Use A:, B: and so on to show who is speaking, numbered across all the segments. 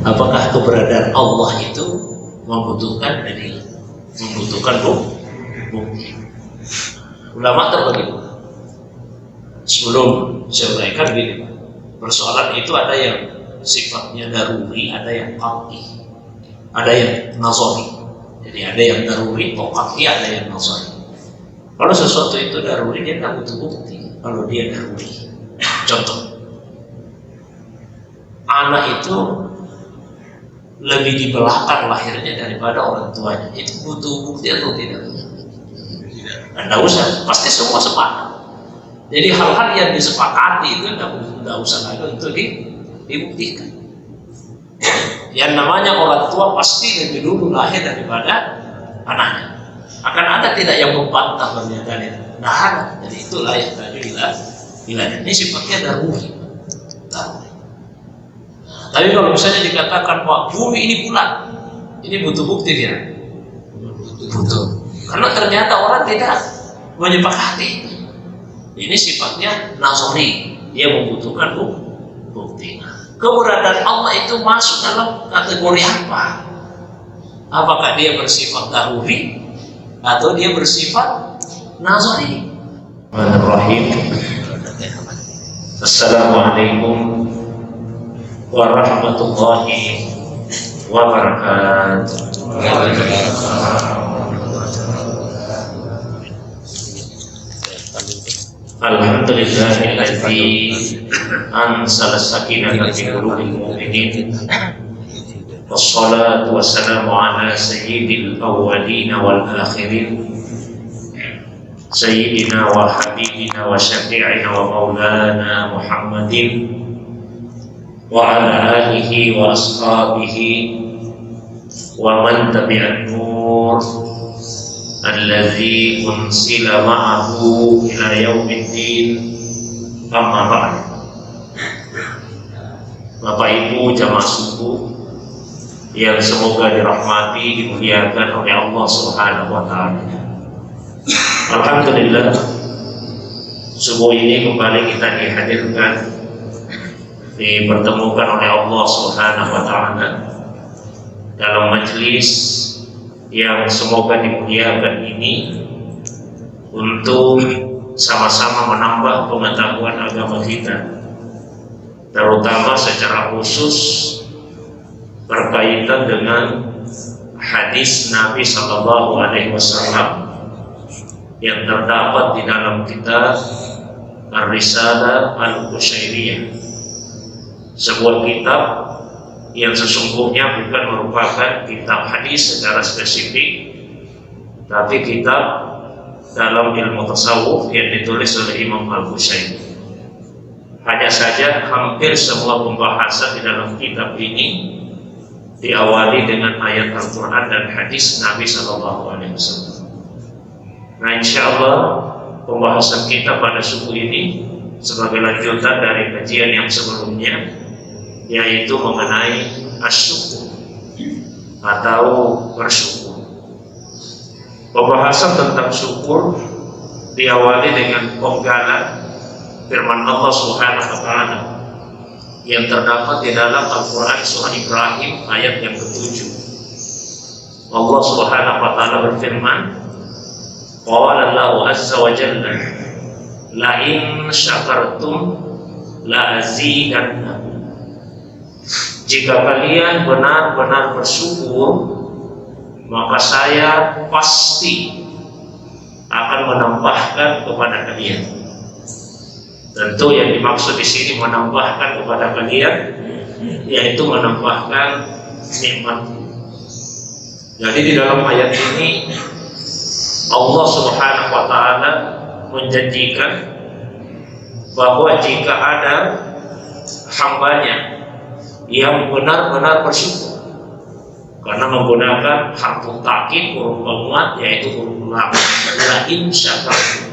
A: Apakah keberadaan Allah itu membutuhkan dalil, membutuhkan bukti? Ulama terbagi. Sebelum saya uraikan begini, persoalan itu ada yang sifatnya daruri, ada yang qat'i, ada yang nazari. Jadi ada yang daruri atau qat'i, ada yang nazari. Kalau sesuatu itu daruri, dia tidak butuh bukti. Kalau dia daruri, contoh, anak itu lebih dibelahkan lahirnya daripada orang tuanya, itu butuh bukti atau tidak? Tidak usah, pasti semua sepakat. Jadi hal-hal yang disepakati itu tidak usah lagi untuk dibuktikan. Yang namanya orang tua pasti lebih dulu lahir daripada anaknya. Akan ada tidak yang membantah pernyataan itu? Nah ada. Jadi itulah yang tadi bilang ini sifatnya daruri. Tapi kalau misalnya dikatakan Pak bumi ini bulat, ini butuh bukti dia. Butuh. Karena ternyata orang tidak menyepakati. Ini sifatnya nazari, dia membutuhkan bukti. Keberadaan Allah itu masuk dalam kategori apa? Apakah dia bersifat daruri atau dia bersifat nazari? Bismillahirrahmanirrahim. Assalamualaikum warahmatullahi wabarakatuh. Alhamdulillahilladzi anzala sakinata fi qulubil mu'minin wassalatu wassalamu ala sayyidil awwalin wal akhirin sayyidina wa habibina wa syafi'ina wa maulana Muhammadin wa ala alihi wa ashabihi wa man tabi'an nur alladzi unsila ma'ahu ila yaumiddin. Amma ba'd. Bapak Ibu jamaah subuh yang semoga dirahmati, dimuliakan oleh Allah Subhanahu wa taala. Alhamdulillah, subuh ini kembali kita dihadirkan, dipertemukan oleh Allah Subhanahu wa taala dalam majelis yang semoga dimuliakan ini untuk sama-sama menambah pengetahuan agama kita, terutama secara khusus berkaitan dengan hadis Nabi Sallallahu Alaihi Wasallam yang terdapat di dalam kitab Ar-Risalah Al-Qushairiyah, sebuah kitab yang sesungguhnya bukan merupakan kitab hadis secara spesifik, tapi kitab dalam ilmu tasawuf yang ditulis oleh Imam Al-Qushairi. Hanya saja hampir semua pembahasan di dalam kitab ini diawali dengan ayat Al-Quran dan hadis Nabi Sallallahu Alaihi Wasallam. Nah, insya Allah pembahasan kita pada subuh ini sebagai lanjutan dari kajian yang sebelumnya, yaitu mengenai asyukur atau bersyukur. Pembahasan tentang syukur diawali dengan penggalan firman Allah Subhanahu wa taala yang terdapat di dalam Al-Quran surah Ibrahim ayat yang ke-7. Allah Subhanahu wa taala berfirman, qala Allahu azza wa jalla la in syakartum la azidannakum. Jika kalian benar-benar bersyukur, maka saya pasti akan menambahkan kepada kalian. Tentu yang dimaksud di sini menambahkan kepada kalian, yaitu menambahkan nikmat. Jadi di dalam ayat ini Allah Subhanahu wa taala menjanjikan bahwa jika ada hambanya yang benar-benar bersyukur, karena menggunakan harfu ta'kid, huruf penguat, yaitu huruf lam, la in syakartum,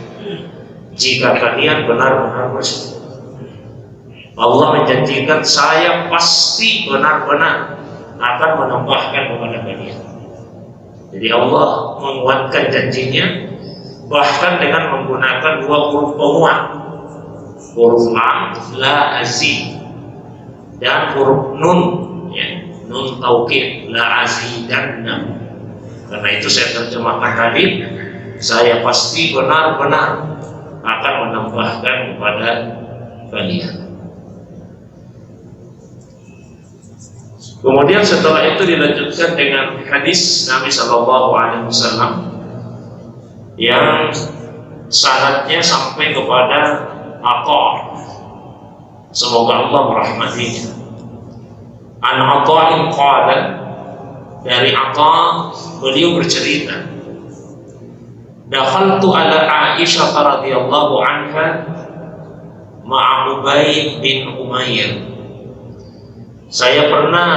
A: jika kalian benar-benar bersyukur, Allah menjanjikan saya pasti benar-benar akan menambahkan kepada kalian. Jadi Allah menguatkan janjinya bahkan dengan menggunakan dua huruf penguat, huruf lam, la azim, dan huruf nun, ya, nun taukid, la azidanna. Karena itu saya terjemahkan tadi, saya pasti benar-benar akan menambahkan kepada kalian. Kemudian setelah itu dilanjutkan dengan hadis Nabi Shallallahu Alaihi Wasallam yang sanadnya sampai kepada Atha. Semoga Allah merahmatinya. An Atha'in qala, dari Atha beliau bercerita, dakhaltu ala Aisyah radhiyallahu anha ma'a Ubayd bin Umayyah. Saya pernah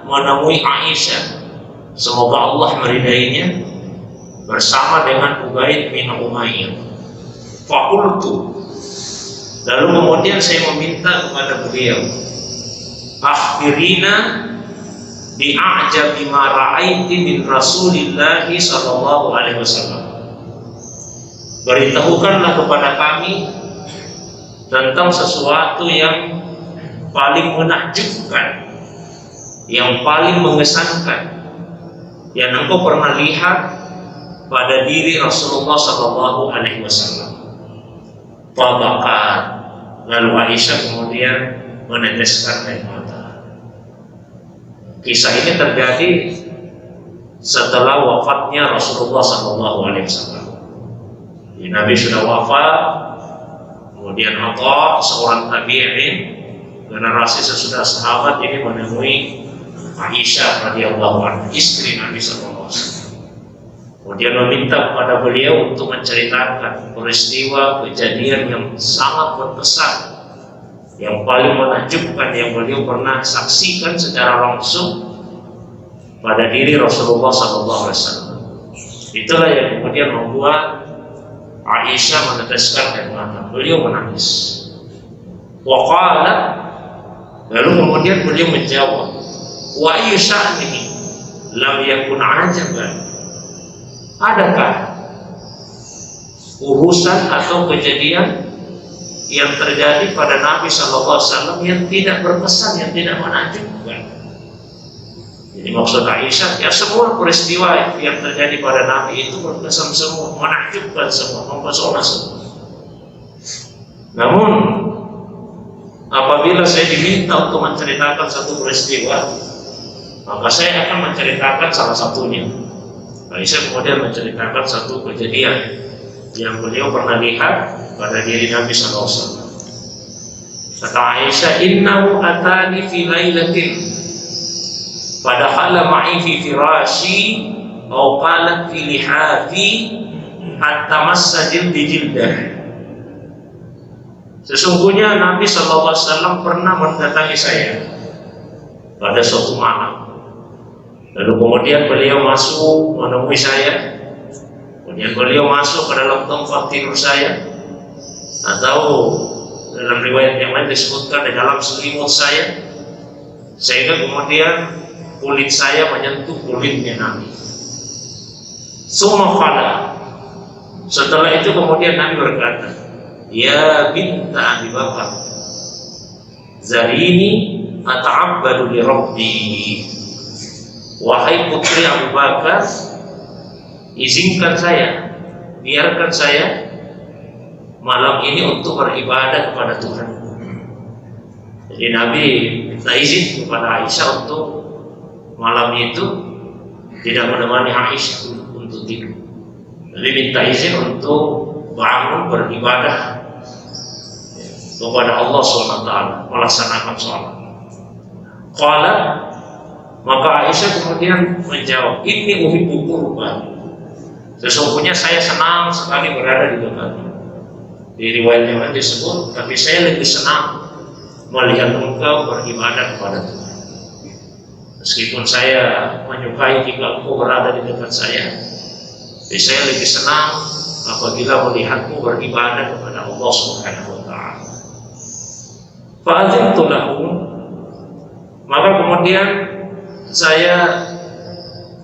A: menemui Aisyah, semoga Allah meridainya, bersama dengan Ubayd bin Umayyah. Faqultu, lalu kemudian saya meminta kepada beliau, akhbirina bi'ajabi ma ra'aiti min Rasulillah sallallahu alaihi wasallam. Beritahukanlah kepada kami tentang sesuatu yang paling menakjubkan, yang paling mengesankan, yang engkau pernah lihat pada diri Rasulullah sallallahu alaihi wasallam. Fabaqat, lalu Aisyah kemudian meneteskan air mata. Kisah ini terjadi setelah wafatnya Rasulullah sallallahu alaihi wasallam. Nabi sudah wafat, kemudian Atha, seorang tabi'in, generasi sesudah sahabat ini menemui Aisyah radhiyallahu anha, istri Nabi sallallahu alaihi wasallam. Kemudian meminta kepada beliau untuk menceritakan peristiwa kejadian yang sangat berkesan, yang paling menakjubkan yang beliau pernah saksikan secara langsung pada diri Rasulullah sallallahu alaihi wasallam. Itulah yang kemudian membuat Aisyah meneteskan air mata. Beliau menangis. Wa qala, lalu kemudian beliau menjawab, wa ayyu sya'nihi lam yakun ajaban. Adakah urusan atau kejadian yang terjadi pada Nabi sallallahu alaihi wasallam yang tidak berkesan, yang tidak menakjubkan? Jadi maksud Aisyah, ya semua peristiwa yang terjadi pada Nabi itu berkesan semua, menakjubkan semua, mempesona semua. Namun apabila saya diminta untuk menceritakan satu peristiwa, maka saya akan menceritakan salah satunya. Aisyah kemudian menceritakan satu kejadian yang beliau pernah lihat pada diri Nabi sallallahu alaihi wasallam. Kata Aisyah, innahu atani fi lailatin fadakhala ma'i fi firashi aw qalat fi lihafi hatta massa jildi jildah. Sesungguhnya Nabi sallallahu alaihi wasallam pernah mendatangi saya pada suatu malam. Lalu kemudian beliau masuk menemui saya. Kemudian beliau masuk ke dalam tempat tidur saya, atau dalam riwayat yang lain disebutkan di dalam selimut saya, sehingga kemudian kulit saya menyentuh kulitnya Nabi. Summa qala, setelah itu kemudian Nabi berkata, ya binta Abi Bakar, zarini ata'abbadu li Rabbi. Wahai putri Abu Bakar, izinkan saya, biarkan saya malam ini untuk beribadah kepada Tuhan. Jadi Nabi minta izin kepada Aisyah untuk malam itu tidak menemani Aisyah untuk tidur. Nabi minta izin untuk bangun beribadah kepada Allah SWT, melaksanakan sholat. Qala, maka Aisyah kemudian menjawab, inni uhibbu qurba. Sesungguhnya saya senang sekali berada di dekatmu. Di riwayat yang lain disebut, tapi saya lebih senang melihat engkau beribadah kepada Tuhan. Meskipun saya menyukai jika engkau berada di dekat saya, tapi saya lebih senang apabila melihatmu beribadah kepada Allah Subhanahu wa taala. Fa'adhintu lahu, maka kemudian saya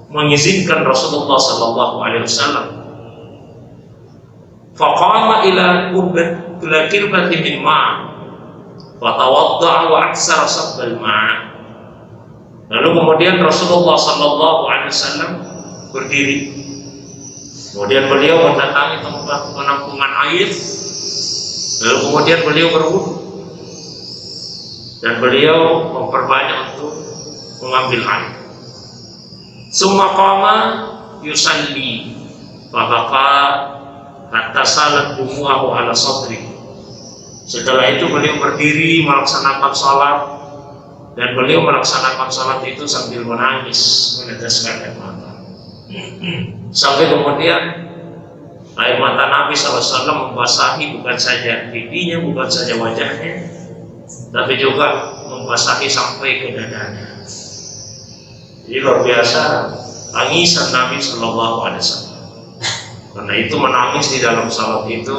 A: mengizinkan Rasulullah sallallahu alaihi wasallam. Faqama ila qirbatin min ma' wa tawadda'a wa aksara sabbal ma'. Lalu kemudian Rasulullah Sallallahu Alaihi Wasallam berdiri. Kemudian beliau mendatangi tempat penampungan air. Lalu kemudian beliau berwudu dan beliau memperbanyak untuk mengambil air. Summa qama yusalli fabaka hatta salat dumu'ahu ala sadri. Setelah itu beliau berdiri melaksanakan salat, dan beliau melaksanakan salat itu sambil menangis, meneteskan air mata. Sampai kemudian air mata Nabi SAW membasahi bukan saja pipinya, bukan saja wajahnya, tapi juga membasahi sampai ke dadanya. Jadi luar biasa tangisan Nabi SAW. Karena itu menangis di dalam salat itu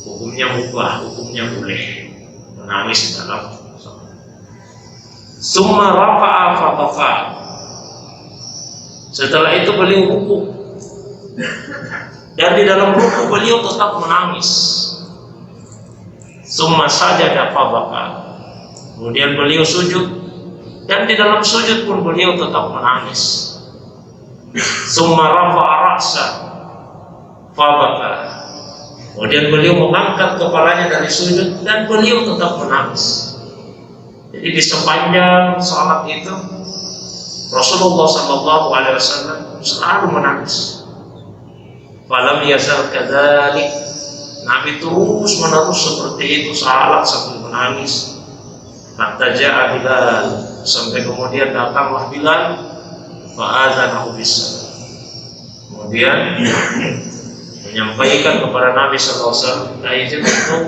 A: hukumnya mubah, hukumnya boleh menangis di dalam salat. Summa rafa'a faqafa. Setelah itu beliau ruku, dan di dalam ruku beliau tetap menangis. Summa sajada fabaka. Kemudian beliau sujud, dan di dalam sujud pun beliau tetap menangis. Summa rafa'a ra'sa fabaka. Kemudian beliau mengangkat kepalanya dari sujud, dan beliau tetap menangis. Jadi di sepanjang salat itu Rasulullah Sallallahu Alaihi Wasallam selalu menangis. Falam yazal kadzalik. Nabi terus menerus seperti itu, salat sambil menangis. Hatta ja'a Bilal, sampai kemudian datanglah Bilal, fa'adzanahu bis-salat. Kemudian menyampaikan kepada Nabi Sallallahu Alaihi Wasallam izin untuk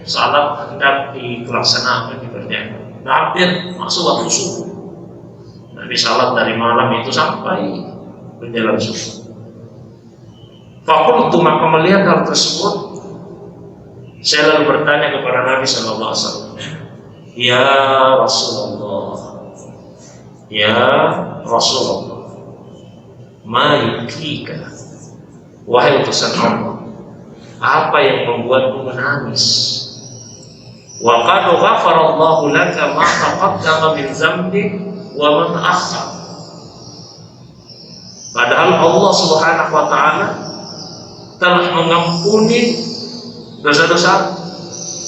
A: salat hendak dilaksanakan, dikerjakan. Hampir masuk waktu subuh. Nabi salat dari malam itu sampai menjelang subuh. Fakultu, maka melihat hal tersebut, saya lalu bertanya kepada Nabi Sallallahu Alaihi Wasallam, ya Rasulullah, ya Rasulullah, ma yukika, wahai utusan Allah, apa yang membuatmu menangis? Wa qad ghafarallahu laka ma taqaddama min dzambik wa ma ta'akhkhar. Padahal Allah Subhanahu wa taala telah mengampuni dosa-dosa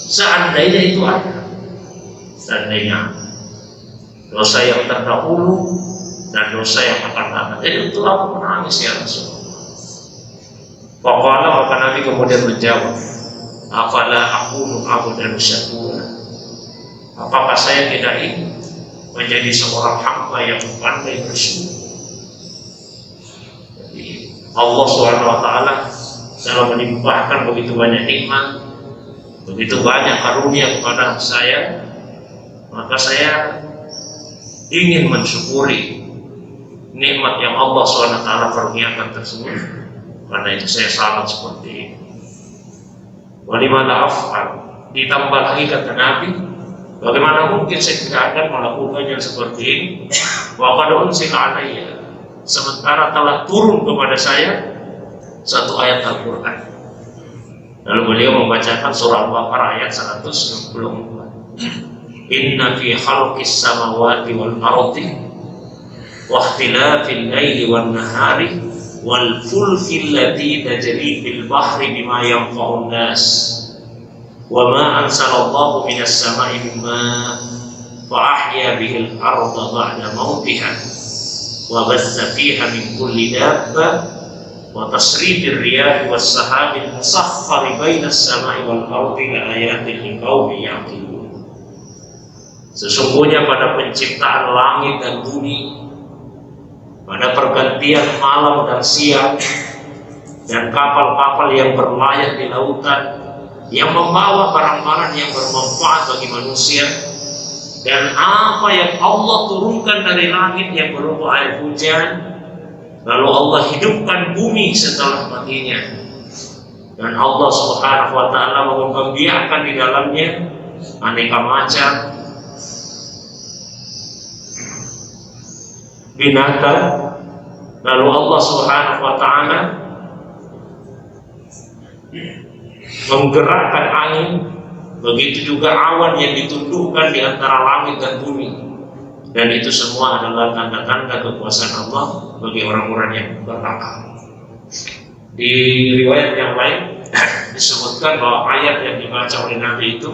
A: seandainya itu ada. Seandainya dosa yang terdahulu dan dosa yang akan datang. Jadi itu aku menangis ya Rasulullah. Faqala, maka Nabi kemudian menjawab, afala akunu abdan syakura. Apakah saya tidak ingin menjadi seorang hamba yang pandai bersyukur? Jadi Allah SWT telah melimpahkan begitu banyak nikmat, begitu banyak karunia kepada saya, maka saya ingin mensyukuri nikmat yang Allah SWT karuniakan tersebut. Karena itu saya salat seperti ini. Walimana af'al, ditambah lagi kata Nabi, bagaimana mungkin saya tidak akan melakukannya seperti ini? Wa qad unsila alayya, sementara telah turun kepada saya satu ayat Al-Quran. Lalu beliau membacakan surah Al-Baqarah ayat 164. Inna fi khalqis samawati wal ardi wa ikhtilafil laili wan nahari wal fulki allati tajri fil bahri bima yanfa'un nas wa ma anzalallahu minas sama'i min ma' fa ahya bihil arda ba'da mautiha wa bassa fiha min kulli dabba wa tasrifir riyahi was sahabil musakhkhari bainas sama'i wal ardi la ayatin liqaumin ya'qilun. Sesungguhnya pada penciptaan langit dan bumi, pada pergantian malam dan siang, dan kapal-kapal yang berlayar di lautan yang membawa barang-barang yang bermanfaat bagi manusia, dan apa yang Allah turunkan dari langit yang berupa air hujan, lalu Allah hidupkan bumi setelah matinya, dan Allah Subhanahu wa ta'ala membiarkan di dalamnya aneka macam binatang. Lalu Allah Subhanahu wa ta'ala menggerakkan angin, begitu juga awan yang ditundukkan di antara langit dan bumi. dan itu semua adalah tanda-tanda kekuasaan Allah bagi orang-orang yang berakal. Di riwayat yang lain disebutkan bahwa ayat yang dibaca oleh Nabi itu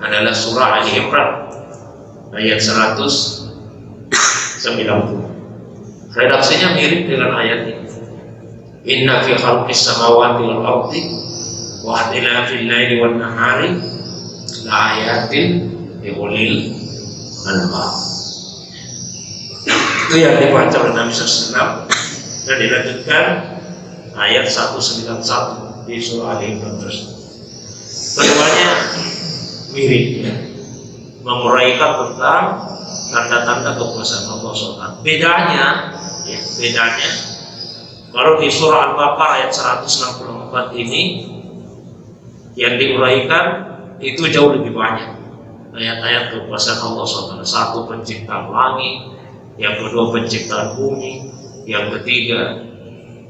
A: adalah surah Ali Imran ayat 190. Redaksinya mirip dengan ayat ini. Inna fi khalqis samawati wal ardi wa ikhtilafil laili wan nahari la ayatin li ulil albab. Itu yang dibaca oleh Nabi SAW dan dilanjutkan ayat 191 di surah Ali Imran tersebut. Keduanya mirip, ya, menguraikan tentang tanda-tanda kekuasaan Allah SWT. Bedanya kalau di surah Al-Baqarah ayat 164 ini yang diuraikan itu jauh lebih banyak ayat-ayat kekuasaan Allah SWT. Satu, penciptaan langit; yang kedua, penciptaan bumi; yang ketiga,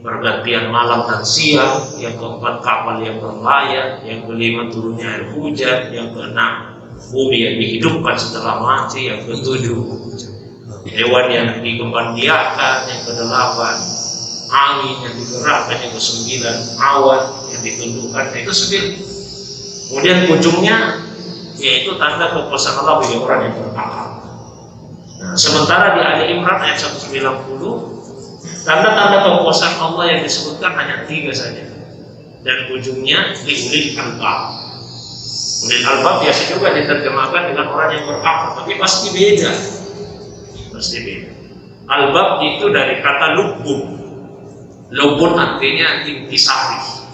A: pergantian malam dan siang; yang keempat, kapal yang berlayar; yang kelima, turunnya air hujan; yang keenam, bumi yang dihidupkan setelah mati; yang ketujuh, hewan yang dikembangbiakan; yang kedelapan, angin yang digerakkan; yang kesembilan, awan yang ditundukkan. Itu 9. Kemudian ujungnya yaitu tanda kekuasaan Allah bagi orang yang berakal. Nah, sementara di Ali Imran ayat 190 tanda-tanda kekuasaan Allah yang disebutkan hanya 3 saja, dan ujungnya di ulil albab. Ulil albab biasa juga diterjemahkan dengan orang yang berakal, tapi pasti beda. Albab itu dari kata lubun. Lubun artinya intisari.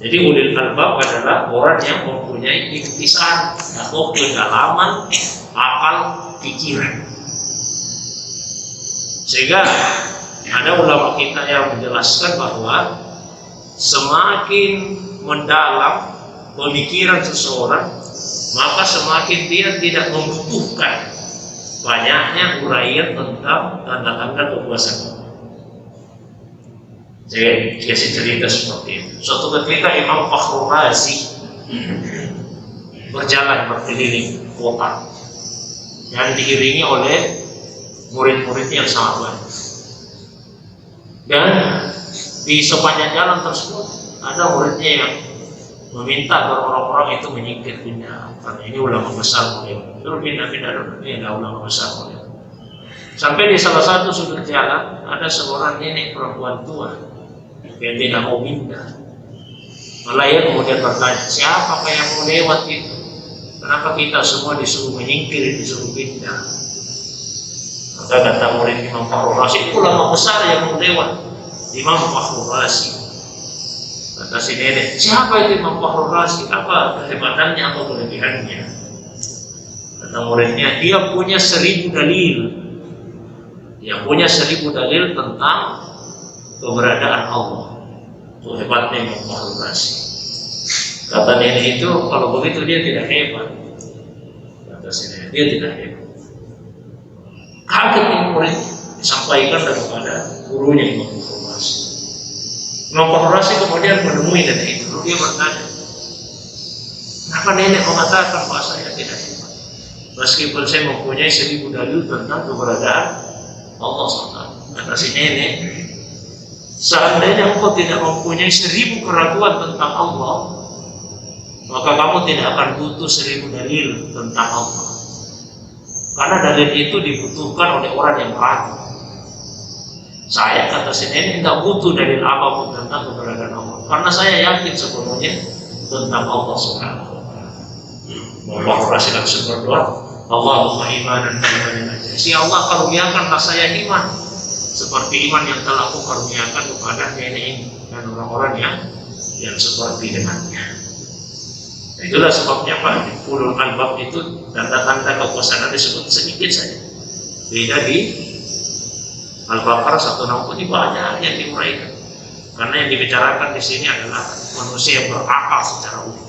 A: Jadi ulil albab adalah orang yang mempunyai intisar atau kedalaman akal pikiran. Sehingga ada ulama kita yang menjelaskan bahwa semakin mendalam pemikiran seseorang, maka semakin dia tidak membutuhkan banyaknya uraian tentang tanda-tanda kekuasaan Allah. Saya kasih cerita seperti itu. Suatu ketika Imam Fakhrul Razi berjalan berkeliling kota yang diiringi oleh murid-muridnya yang sangat banyak. Dan di sepanjang jalan tersebut ada muridnya yang meminta agar orang-orang itu pindah, karena ini ulama besar mulia. Itu pindah-pindah dulu, ini ada ulama besar mulia. Sampai di salah satu sudut jalan ada seorang nenek perempuan tua yang tidak mau pindah. Malah ia kemudian bertanya, siapa yang mau lewat itu? Kenapa kita semua disuruh menyingkir, disuruh pindah? Maka kata murid Imam Fakhrul Razi, itu ulama besar yang mau lewat, Imam Fakhrul Razi. Kata si nenek, siapa itu Imam Fakhrul Razi? Apa kehebatannya, apa kelebihannya? Kata muridnya, dia punya 1000 dalil. Dia punya 1000 dalil tentang keberadaan Allah. Itu hebatnya Imam Fakhrul Razi. Kata nenek itu, kalau begitu dia tidak hebat. Kata si nenek, dia tidak hebat. Kaget ini murid disampaikan daripada gurunya Imam Fakhrul Razi. Imam Fakhrul Razi kemudian menemui nenek itu. Lalu dia bertanya, kenapa nenek mengatakan bahwa saya tidak hebat, meskipun saya mempunyai 1000 dalil tentang keberadaan Allah SWT? Kata si nenek, seandainya engkau tidak mempunyai 1000 keraguan tentang Allah, maka kamu tidak akan butuh 1000 dalil tentang Allah. Karena dalil itu dibutuhkan oleh orang yang ragu. Saya, kata si nenek, tidak butuh dalil apapun tentang keberadaan Allah, karena saya yakin sepenuhnya tentang Allah Subhanahu wa Ta'ala. Allah Rasul berdoa, Allahumma imanan imanan aja. Si Allah karuniakanlah saya iman seperti iman yang telah Kau karuniakan kepada nenek ini dan orang-orang yang seperti dengannya. Itulah sebabnya Pak, ulul albab itu tanda-tanda kekuasaan disebut sedikit saja. Beda di Al-Baqarah 160 banyak yang diuraikan. Karena yang dibicarakan di sini adalah manusia yang berakal secara umum,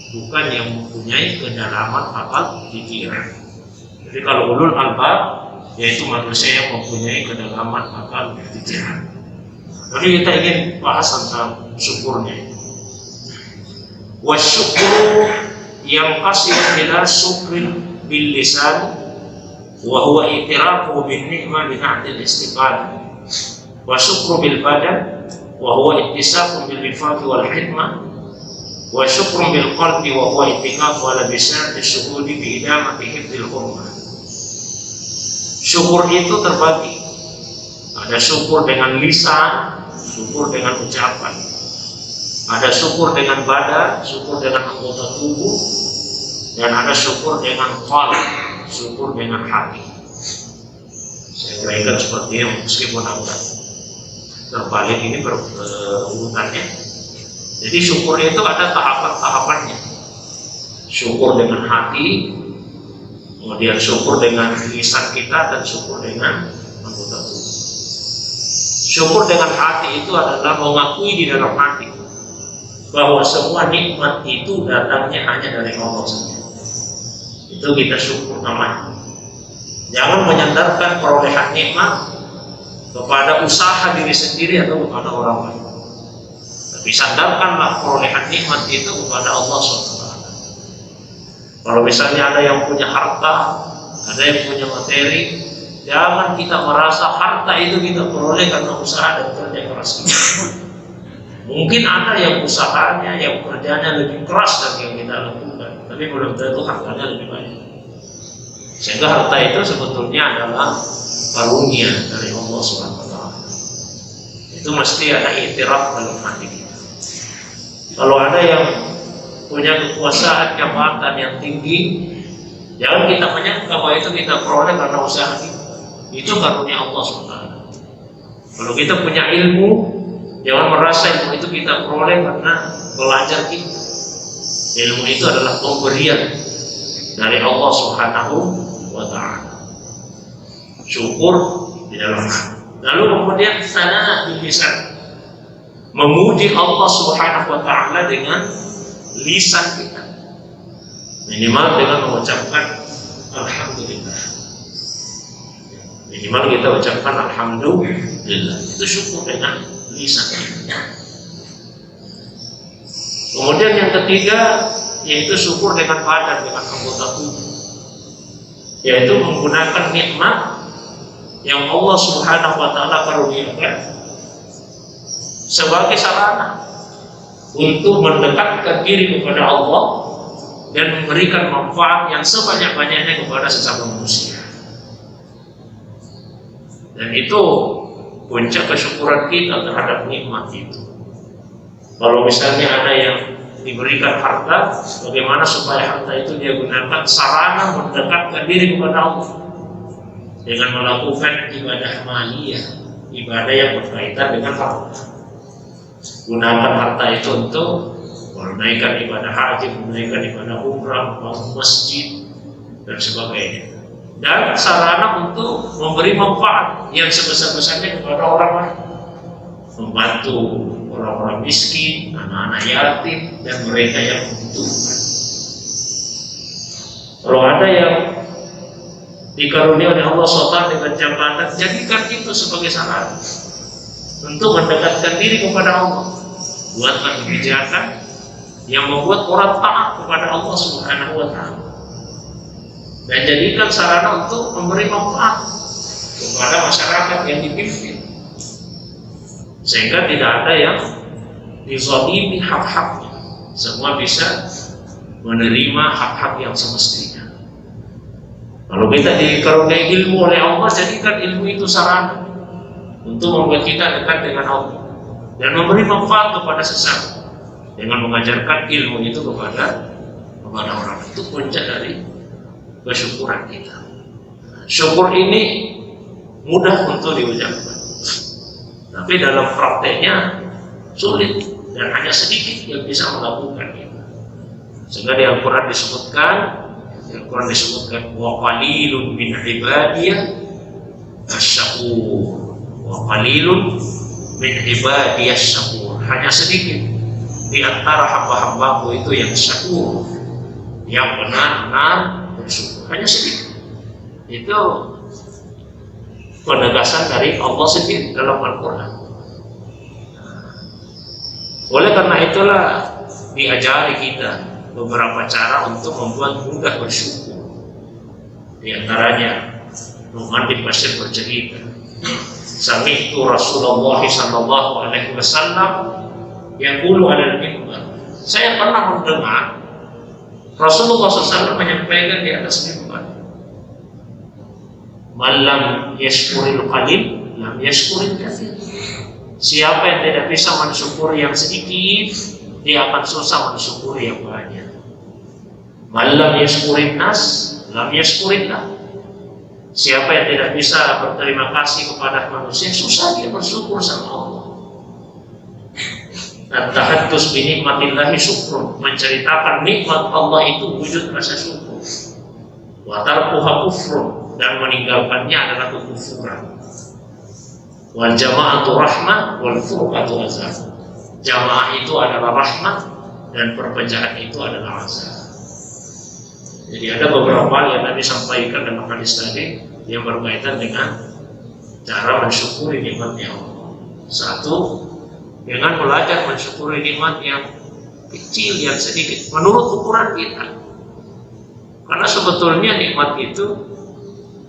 A: bukan yang mempunyai kedalaman akal pikiran. Jadi kalau ulul albab yaitu manusia yang mempunyai kedalaman akal pikiran. Jadi kita ingin bahas tentang syukurnya. Wasyukru yang kasih ila syukrin bil lisan wa huwa i'tirafu bin ni'mah bi na'til istiqamah wa syukru bil badan wa huwa ittisafun bil infaq wal hikmah wa syukrun bil qalbi wa huwa ittiqaf ala bisan syuhudi bi idamati hifdzil hurmah. Syukur itu terbagi. Ada syukur dengan lisan, syukur dengan ucapan. Ada syukur dengan badan, syukur dengan anggota tubuh, dan ada syukur dengan qalb, syukur dengan hati. Saya uraikan seperti ini meskipun agak terbalik ini urutannya. Jadi syukur itu ada tahapan-tahapannya. Syukur dengan hati, kemudian syukur dengan lisan kita, dan syukur dengan anggota tubuh. Syukur dengan hati itu adalah mengakui di dalam hati bahwa semua nikmat itu datangnya hanya dari Allah saja. Itu kita syukur namanya. Jangan menyandarkan perolehan nikmat kepada usaha diri sendiri atau kepada orang lain. Tapi sandarkanlah perolehan nikmat itu kepada Allah SWT. Kalau misalnya ada yang punya harta, ada yang punya materi, jangan kita merasa harta itu kita peroleh karena usaha dan kerja keras kita. Mungkin ada yang usahanya, yang kerjanya lebih keras dari yang kita lakukan, tapi belum tentu hartanya lebih banyak. Sehingga harta itu sebetulnya adalah karunia dari Allah SWT. Itu mesti ada iktiraf dalam hati kita. Kalau ada yang punya kekuasaan, jabatan yang tinggi, jangan kita menyangka bahwa itu kita peroleh karena usaha kita. Itu karunia Allah SWT. Kalau kita punya ilmu, jangan merasa ilmu itu kita peroleh karena belajar kita. Ilmu itu adalah pemberian dari Allah Subhanahu wa Ta'ala. Syukur di dalam hati. Lalu kemudian sana di lisan, memuji Allah Subhanahu wa Ta'ala dengan lisan kita, minimal dengan mengucapkan alhamdulillah. Minimal kita ucapkan alhamdulillah. Itu syukur dengan lisan kita. Kemudian yang ketiga yaitu syukur dengan badan, dengan anggota tubuh, yaitu menggunakan nikmat yang Allah Subhanahu wa Ta'ala karuniakan sebagai sarana untuk mendekatkan diri kepada Allah dan memberikan manfaat yang sebanyak-banyaknya kepada sesama manusia. Dan itu puncak kesyukuran kita terhadap nikmat itu. Kalau misalnya ada yang diberikan harta, bagaimana supaya harta itu dia gunakan sarana mendekatkan diri kepada Allah dengan melakukan ibadah maliyah, ibadah yang berkaitan dengan harta. Gunakan harta itu untuk menunaikan ibadah haji, menunaikan ibadah umrah, bangun masjid, dan sebagainya. Dan sarana untuk memberi manfaat yang sebesar-besarnya kepada orang lain, membantu orang-orang miskin, anak-anak yatim, dan mereka yang membutuhkan. Kalau ada yang dikaruniai oleh Allah SWT dengan jabatan, jadikan itu sebagai sarana untuk mendekatkan diri kepada Allah. Buatlah kebijakan yang membuat orang taat kepada Allah Subhanahu wa Ta'ala, dan jadikan sarana untuk memberi manfaat kepada masyarakat yang dipimpin, sehingga tidak ada yang dizalimi hak-haknya. Semua bisa menerima hak-hak yang semestinya. Kalau kita dikaruniai ilmu oleh Allah, jadikan ilmu itu sarana untuk membuat kita dekat dengan Allah dan memberi manfaat kepada sesama dengan mengajarkan ilmu itu kepada orang. Itu puncak dari kesyukuran kita. Syukur ini mudah untuk diucapkan, tapi dalam prakteknya sulit dan hanya sedikit yang bisa melakukan itu. Sehingga di Al-Quran disebutkan wa qalilun min ibadiyah asy-syakur, wa qalilun min ibadiyah syakur. Hanya sedikit di antara hamba-hambaku itu yang syakur, yang benar-benar bersyukur. Hanya sedikit. Itu penegasan dari Allah sendiri dalam Al-Quran. Oleh karena itulah diajari kita beberapa cara untuk membuat mudah bersyukur. Di antaranya Nu'man bin Bashir bercerita, sami'tu Rasulullah sallallahu alaihi wasallam yaqulu 'alal mimbar. Saya pernah mendengar Rasulullah SAW menyampaikan di atas mimbar, malam yashkuril qalil lam yashkuril katsir. Siapa yang tidak bisa mensyukuri yang sedikit, dia akan susah mensyukuri yang banyak. Malam yashkurin nas lam yashkurillah. Siapa yang tidak bisa berterima kasih kepada manusia, susah dia bersyukur sama Allah. At-tahaddus bi nikmatillahi syukrun, menceritakan nikmat Allah itu wujud rasa syukur. Wa tarkuha kufrun, dan meninggalkannya adalah kekufuran. Wal jama'atu rahmah wal furqatu azab. Jamaah itu adalah rahmat dan perpecahan itu adalah azab. Jadi ada beberapa hal yang Nabi sampaikan dalam hadis tadi yang berkaitan dengan cara mensyukuri nikmatnya Allah. Satu, dengan belajar mensyukuri nikmat yang kecil, yang sedikit, menurut ukuran kita. Karena sebetulnya nikmat itu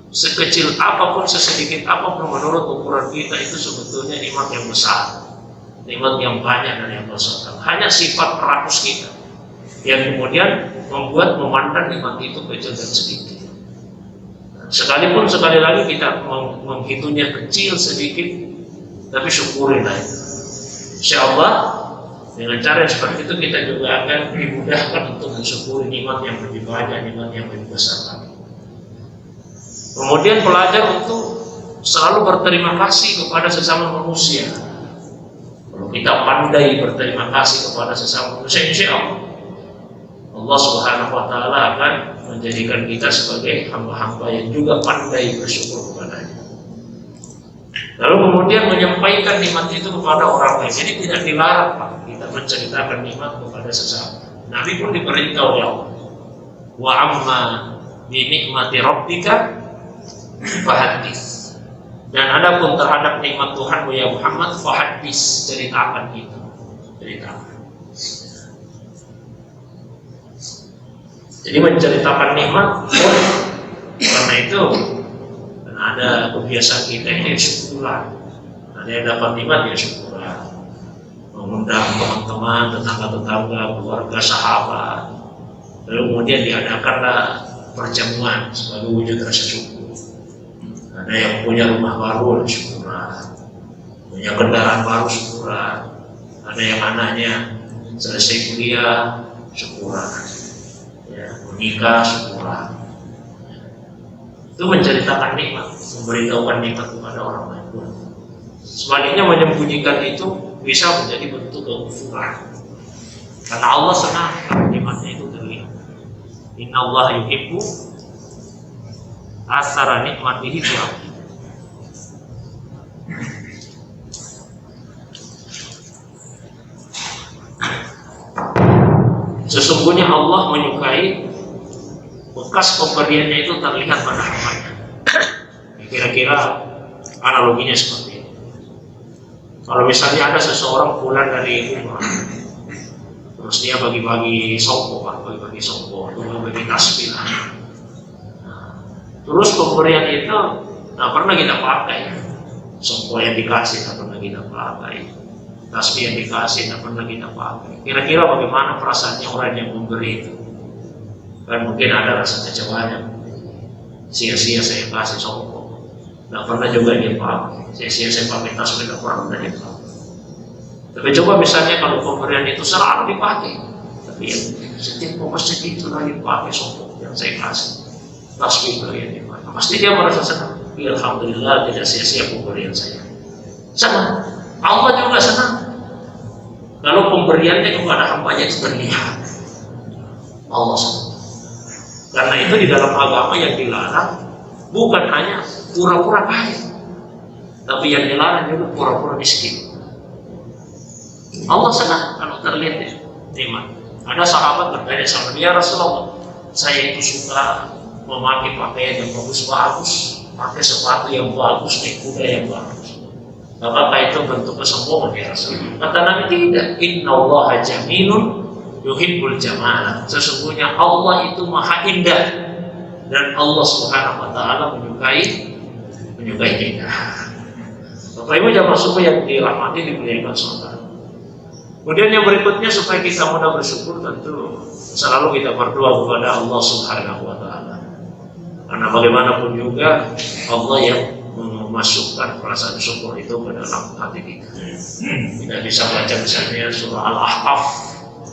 A: sekecil apapun, sesedikit apapun, menurut ukuran kita itu sebetulnya nikmat yang besar, nikmat yang banyak dan yang besar. Hanya sifat rakus kita yang kemudian membuat memandang nikmat itu kecil dan sedikit. Sekalipun sekali lagi kita menghitungnya kecil sedikit, tapi syukurilah itu. Insyaallah dengan cara seperti itu kita juga akan dimudahkan untuk mensyukuri nikmat yang lebih banyak, nikmat yang lebih besar lagi. Kemudian belajar untuk selalu berterima kasih kepada sesama manusia. Kalau kita pandai berterima kasih kepada sesama manusia, insyaallah Allah Subhanahu wa Ta'ala akan menjadikan kita sebagai hamba-hamba yang juga pandai bersyukur kepadanya. Lalu kemudian menyampaikan nikmat itu kepada orang lain. Jadi tidak dilarang Pak, kita menceritakan nikmat kepada sesama. Nabi pun diperintah oleh Allah, wa amma bi nikmati rabbika fahaddits. Dan adapun terhadap nikmat Tuhanmu ya Muhammad, fahaddits, ceritakan itu, ceritakan. Jadi menceritakan nikmat, karena itu ada kebiasaan kita ini syukuran. Ada yang dapat nikmat ya syukuran. Mengundang teman-teman, tetangga-tetangga, keluarga, sahabat. Lalu kemudian diadakanlah perjamuan sebagai wujud rasa syukur. Ada yang punya rumah baru syukuran, punya kendaraan baru syukuran. Ada yang anaknya selesai kuliah syukuran, ya, menikah syukuran. Itu menceritakan nikmat, memberitahukan nikmat kepada orang lain. Sebaliknya menyembunyikan itu bisa menjadi bentuk kekufuran. Karena Allah senang nikmatnya itu terlihat. Inna Allah yuhibbu athara nikmatihi fi abdi. Sesungguhnya Allah menyukai bekas pemberiannya itu terlihat pada hambanya. Kira-kira analoginya seperti ini. Kalau misalnya ada seseorang pulang dari rumah, terus dia bagi-bagi songkok, bagi-bagi songkok, bagi tasbih. Terus pemberian itu tak pernah kita pakai. Songkok yang dikasih tak pernah kita pakai. Tasbih yang dikasih tak pernah kita pakai. Kira-kira bagaimana perasaannya orang yang memberi itu? Kan mungkin ada rasa kecewanya, sia-sia saya kasih songkok, nggak pernah juga dia pakai, sia-sia saya pakai tasbih, nggak pernah dia pakai. Tapi coba misalnya kalau pemberian itu selalu dipakai, tapi ya, setiap masjid itu lagi dipakai songkok yang saya kasih, tasbih itu yang dipakai, pasti dia merasa senang. Ya, alhamdulillah tidak sia-sia pemberian saya. Senang, Allah juga senang kalau pemberiannya kepada hambanya itu terlihat. Allah senang. Karena itu di dalam agama yang dilarang bukan hanya pura-pura kaya, tapi yang dilarang juga pura-pura miskin. Allah senang kalau terlihat ya, nikmat. Ada sahabat bertanya sama dia, Rasulullah, saya itu suka memakai pakaian yang bagus-bagus, pakai sepatu yang bagus, naik kuda yang bagus. Apakah itu bentuk kesombongan ya Rasulullah? Kata Nabi, tidak. Inna Allaha jamilun yuhibbul jamala. Sesungguhnya Allah itu maha indah dan Allah Subhanahu wa taala menyukai kita. Bapak Ibu jamaah suku yang dirahmati dimuliakan saudara. Kemudian yang berikutnya supaya kita mudah bersyukur, tentu selalu kita berdoa kepada Allah Subhanahu wa taala. Karena bagaimanapun juga Allah yang memasukkan perasaan syukur itu ke dalam hati kita. Kita bisa baca misalnya surah Al-Ahqaf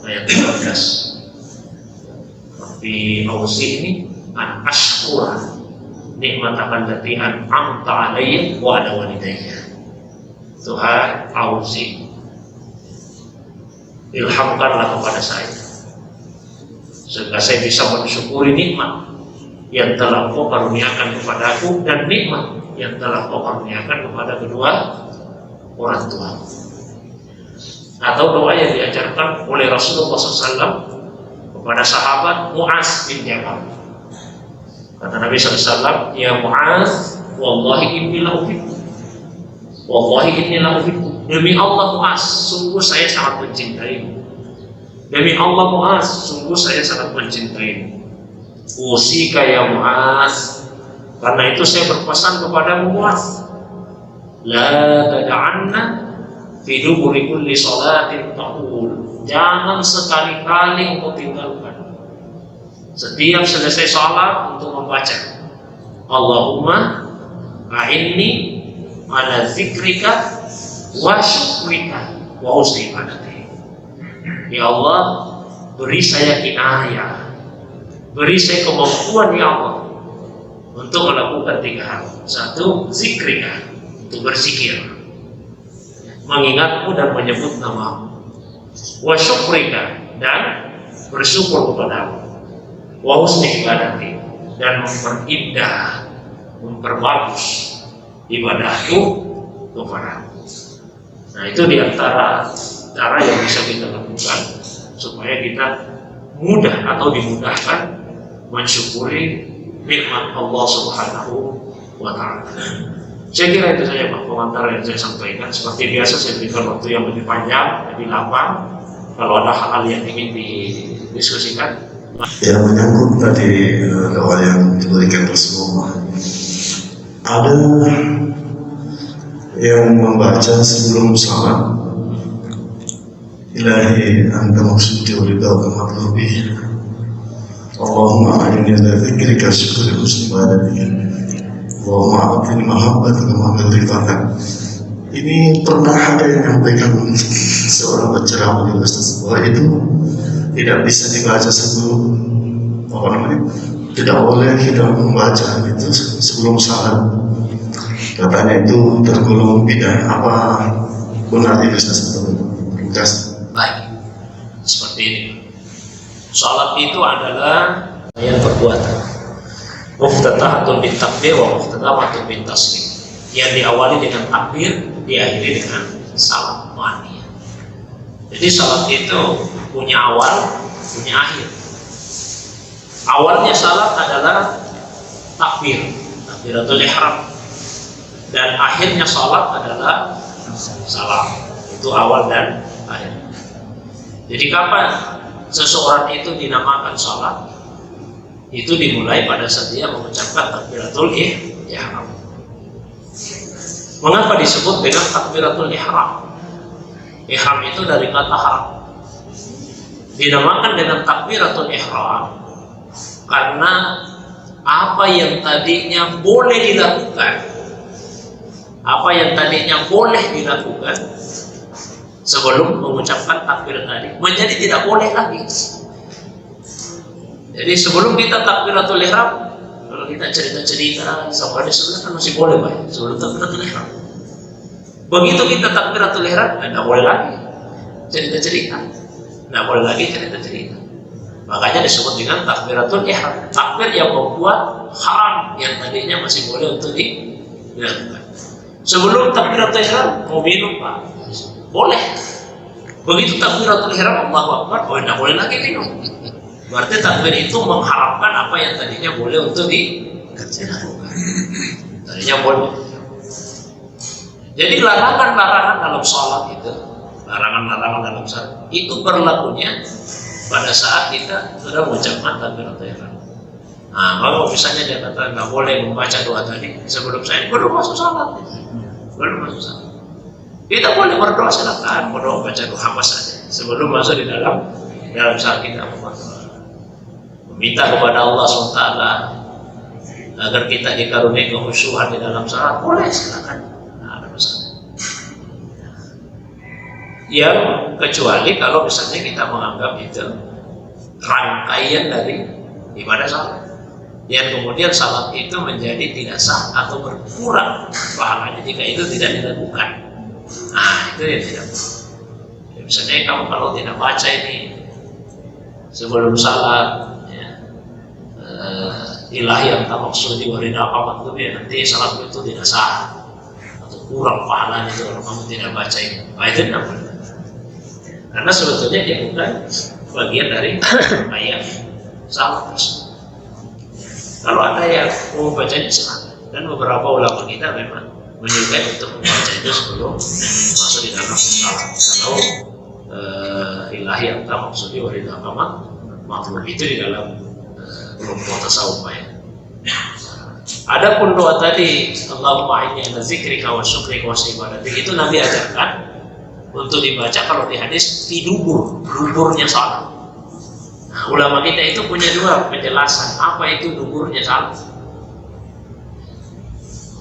A: ayat 13. Tapi ausi ini an ashkura nikmatakan allati an'amta alayya wa ala walidayya. Tuhan ausi, ilhamkanlah kepada saya sehingga saya bisa mensyukuri nikmat yang telah Kau karuniakan kepadaku dan nikmat yang telah Kau karuniakan kepada kedua orang tua. Atau doa yang diajarkan oleh Rasulullah SAW kepada sahabat Mu'az bin Jabal. Kata Nabi SAW, ya Mu'az, wallahi inni la uhibbu, wallahi inni la uhibbu. Demi Allah Mu'az, sungguh saya sangat mencintaimu. Demi Allah Mu'az, sungguh saya sangat mencintaimu. Usika ya Mu'az, karena itu saya berpesan kepada Mu'az, la tada'anna fi duburi kulli salatin taqul, jangan sekali-kali engkau tinggalkan setiap selesai salat untuk membaca Allahumma a'inni ala zikrika wa syukrika wa husni ibadati. Ya Allah, beri saya inayah, beri saya kemampuan ya Allah untuk melakukan 3 hal. 1, zikrika, untuk berzikir, mengingatmu dan menyebut namamu. Wa syukrika, dan bersyukur kepadamu. Wa husni ibadati, dan memperindah, memperbagus ibadahku kepadamu. Nah, itu diantara cara yang bisa kita lakukan supaya kita mudah atau dimudahkan mensyukuri nikmat Allah Subhanahu wa taala. Saya kira itu saja Pak pengantar yang saya sampaikan. Seperti biasa saya berikan waktu yang lebih panjang, lebih lapang. Kalau ada hal-hal yang ingin didiskusikan.
B: Yang menyangkut tadi doa yang diberikan Rasulullah, ada yang membaca sebelum salat, Ilahi anta maksudi wa ridha matlubi, Allahumma a'inni ala dzikrika syukri husni ibadatika, Allahumma a'tini mahabbataka kama ridhaka. Ini pernah ada yang menyampaikan seorang penceramah di Ustaz bahwa itu tidak bisa dibaca sebelum tidak boleh kita membaca itu sebelum salat. Katanya itu tergolong bid'ah. Apa benar itu Ustaz?
A: Baik, seperti ini. Salat itu adalah yang perbuatan. Muftatahatun bin takbir wa muftatahatun bin taslim. Yang diawali dengan takbir, diakhiri dengan salam mu'aniyah. Jadi salat itu punya awal, punya akhir. Awalnya salat adalah takbir, takbiratul ihram, dan akhirnya salat adalah salam. Itu awal dan akhir. Jadi kapan seseorang itu dinamakan salat? Itu dimulai pada saat dia mengucapkan takbiratul ihram. Mengapa disebut dengan takbiratul ihram? Ihram itu dari kata haram. Dinamakan dengan takbiratul ihram karena apa yang tadinya boleh dilakukan, sebelum mengucapkan takbir tadi menjadi tidak boleh lagi. Jadi sebelum kita takbiratul ihram, kalau kita cerita-cerita sama sebenarnya kan masih boleh Pak, sebelum takbiratul ihram. Begitu kita takbiratul ihram, tidak boleh lagi cerita-cerita, tidak boleh lagi cerita-cerita. Makanya disebut dengan takbiratul ihram, takbir yang membuat haram yang tadinya masih boleh untuk dilakukan. Sebelum takbiratul ihram mau minum Pak, boleh. Begitu takbiratul ihram Allahu Akbar, tidak boleh lagi minum. Berarti takbir itu mengharapkan apa yang tadinya boleh untuk dilakukan. Tadinya boleh. Jadi larangan-larangan dalam sholat itu, itu berlakunya pada saat kita sudah mengucapkan takbiratul ihram. Nah, kalau misalnya dia kata nggak boleh membaca doa tadi sebelum saya belum masuk salat, belum masuk salat. Kita boleh berdoa silakan, berdoa baca doa apa saja sebelum masuk di dalam saat kita berdoa. Meminta kepada Allah SWT agar kita dikaruniai kekhusyuan di dalam salat, boleh silakan. Nah, ada masalah. Yang kecuali kalau misalnya kita menganggap itu rangkaian dari ibadah salat, yang kemudian salat itu menjadi tidak sah atau berkurang pahalanya jika itu tidak dilakukan. Nah, itu yang tidak. Ya, misalnya kamu kalau tidak baca ini sebelum salat, ilahi yang tak maksudi warina apa itu ya, nanti salat itu tidak sah atau kurang pahalanya itu kalau kamu tidak baca ini. Nah, itu tidak boleh. Karena sebetulnya dia bukan bagian dari ayat salat tersebut. Kalau ada yang mau bacanya silakan. Dan beberapa ulama kita memang menyukai untuk membaca itu sebelum masuk di dalam salat. Kalau ilahi yang tak maksudi warina apa maklum itu di dalam kelompok tasawuf ya. Adapun doa tadi Allahumma inni ala zikrika wa syukrika wa ibadatik itu Nabi ajarkan untuk dibaca kalau di hadis di duburnya salat. Nah, ulama kita itu punya dua penjelasan apa itu duburnya salat.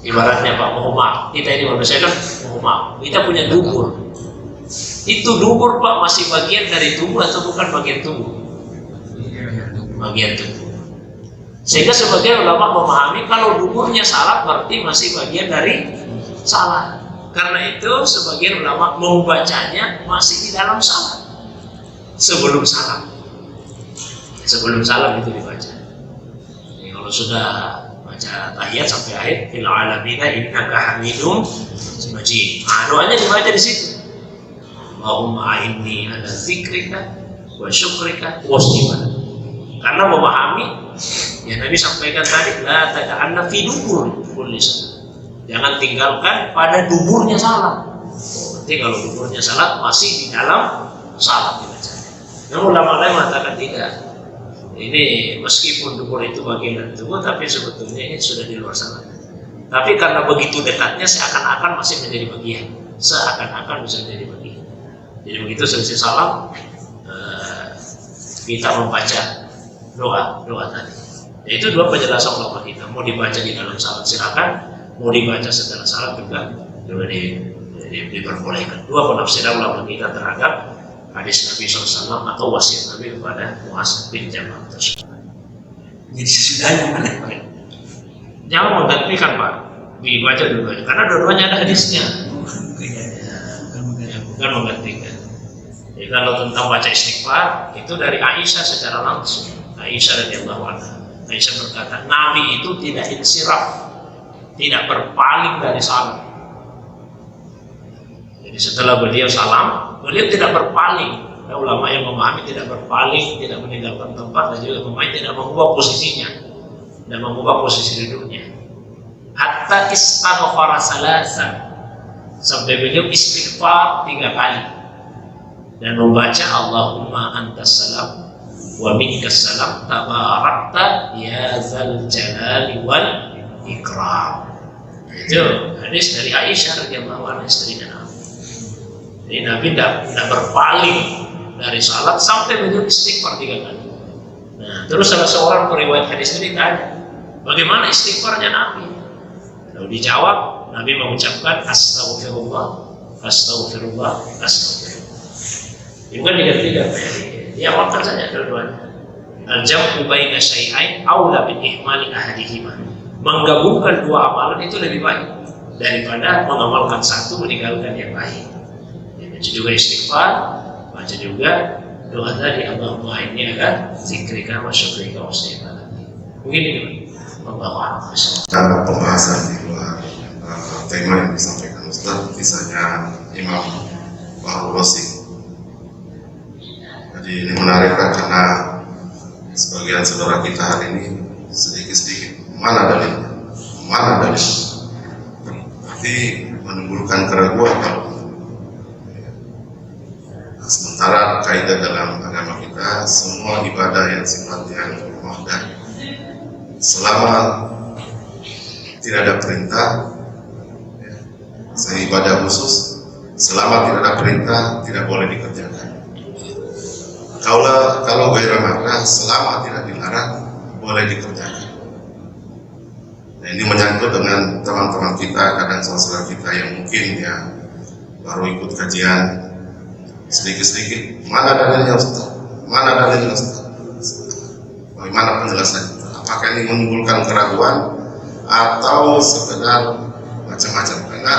A: Ibaratnya Pak, mohon maaf, kita ini manusia kan mohon maaf, kita punya dubur. Itu dubur Pak masih bagian dari tubuh atau bukan bagian tubuh? Bagian tubuh. Sehingga sebagian ulama memahami kalau duburnya salat berarti masih bagian dari salat. Karena itu sebagian ulama membacanya masih di dalam salat. Sebelum salat. Sebelum salat itu dibaca. Jadi kalau sudah baca tahiyat sampai akhir fil alamina innaka hamidum majid. Nah, doanya dibaca di situ. Allahumma inni ala zikrika wa syukrika wa ibadatik. Karena memahami yang Nabi sampaikan tadi, la tada'anna fi dubur kulli salat. Jangan tinggalkan pada duburnya salat. Berarti kalau duburnya salat masih di dalam salat dibaca. Namun ulama lain mengatakan tidak. Ini meskipun dubur itu bagian dari tubuh, tapi sebetulnya ini sudah di luar salat. Tapi karena begitu dekatnya, seakan-akan masih menjadi bagian. Seakan-akan bisa menjadi bagian. Jadi begitu selesai salat, kita membaca doa tadi. Itu dua penjelasan ulama kita. Mau dibaca di dalam salat silakan, mau dibaca setelah salat juga diperbolehkan. Dua penafsiran ulama kita terhadap hadis Nabi SAW atau wasiat Nabi kepada Muaz bin Jabal tersebut.
C: Jadi sesudahnya mana?
A: Jangan menggantikan Pak, dibaca dulu karena dua-duanya ada hadisnya. Bukan menggantikan. Jadi kalau tentang baca istighfar itu dari Aisyah secara langsung. Aisyah radhiyallahu anha. Aisyah berkata, Nabi itu tidak insiraf, tidak berpaling dari salat. Jadi setelah beliau salam, beliau tidak berpaling. Ada ulama yang memahami tidak berpaling, tidak meninggalkan tempat, dan juga memahami tidak mengubah posisinya, dan mengubah posisi duduknya. Hatta istaghfara salasan, sampai beliau istighfar 3 kali dan membaca Allahumma antas salam wa minkas salam tabarakta ya zal jalali wal ikram. Itu hadis dari Aisyah radhiyallahu anha, istrinya Nabi. Jadi Nabi tidak berpaling dari salat sampai beliau istighfar 3 kali. Nah, terus salah seorang periwayat hadis ini ditanya, bagaimana istighfarnya Nabi? Lalu dijawab, Nabi mengucapkan astaghfirullah, astaghfirullah, astaghfirullah. Ini kan diganti-ganti. Dia amalkan saja dua-duanya. Al-jam'u baina syai'ain aula min ihmali ahadihima. Menggabungkan dua amalan itu lebih baik daripada mengamalkan satu meninggalkan yang lain. Baca juga istighfar, baca juga doa tadi Allahumma inni ala zikrika wa syukrika wa ibadatik. Begini Allahu a'lam.
B: Dalam pembahasan di luar tema yang disampaikan Ustaz, kisahnya Imam Fahrul Razi. Jadi ini menarik karena sebagian saudara kita hari ini sedikit-sedikit mana dalilnya, berarti menimbulkan keraguan. Sementara kaidah dalam agama kita semua ibadah yang sifatnya muhdats selama tidak ada perintah, saya ibadah khusus, selama tidak ada perintah tidak boleh dikerjakan. Kalau gairah makna, selama tidak dilarang boleh dikerjakan. Nah, ini menyangkut dengan teman-teman kita, kadang saudara kita yang mungkin ya baru ikut kajian sedikit-sedikit. Mana dalilnya Ustaz? Mana dalilnya Ustaz? Bagaimana penjelasan itu? Apakah ini menimbulkan keraguan atau sekedar macam-macam? Karena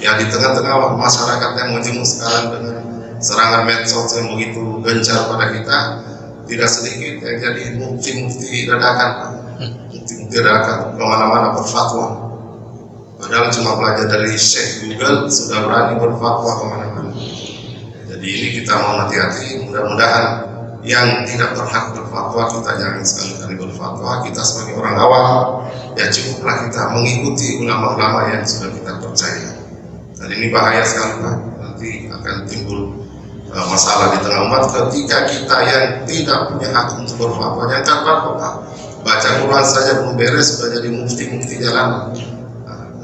B: ya di tengah-tengah masyarakat yang majemuk sekarang dengan serangan medsos yang begitu gencar pada kita, tidak sedikit yang jadi mufti-mufti dadakan, mufti-mufti dadakan kemana-mana berfatwa. Padahal cuma belajar dari Syekh Google sudah berani berfatwa kemana-mana. Jadi ini kita mau hati-hati, mudah-mudahan yang tidak berhak berfatwa kita jangan sekali-kali berfatwa. Kita sebagai orang awam ya cukuplah kita mengikuti ulama-ulama yang sudah kita percaya. Dan ini bahaya sekali Pak, nanti akan timbul masalah di tengah umat ketika kita yang tidak punya hak untuk berfatwa. Yang kapan Pak, baca Quran saja belum beres sudah jadi mufti-mufti jalan.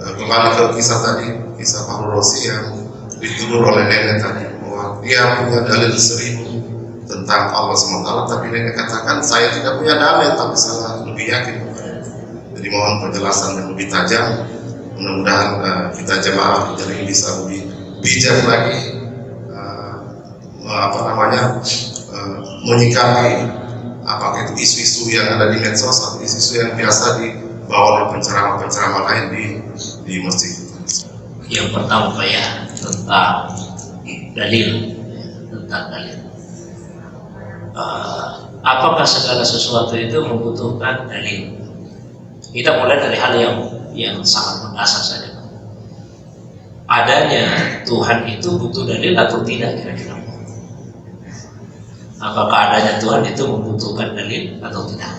B: Kembali ke kisah tadi, kisah Pak Rosi yang dituduh oleh nenek tadi bahwa dia punya dalil 1000 tentang Allah SWT, tapi nenek katakan saya tidak punya dalil tapi saya lebih yakin. Jadi mohon penjelasan yang lebih tajam. Mudah-mudahan kita jemaah jadi bisa lebih bijak lagi menyikapi apakah itu isu-isu yang ada di medsos atau isu-isu yang biasa dibawa oleh penceramah-penceramah lain di masjid.
A: Yang pertama Pak ya, tentang dalil. Apakah segala sesuatu itu membutuhkan dalil? Kita mulai dari hal yang sangat mendasar saja. Adanya Tuhan itu butuh dalil atau tidak kira-kira? Apakah adanya Tuhan itu membutuhkan dalil atau tidak?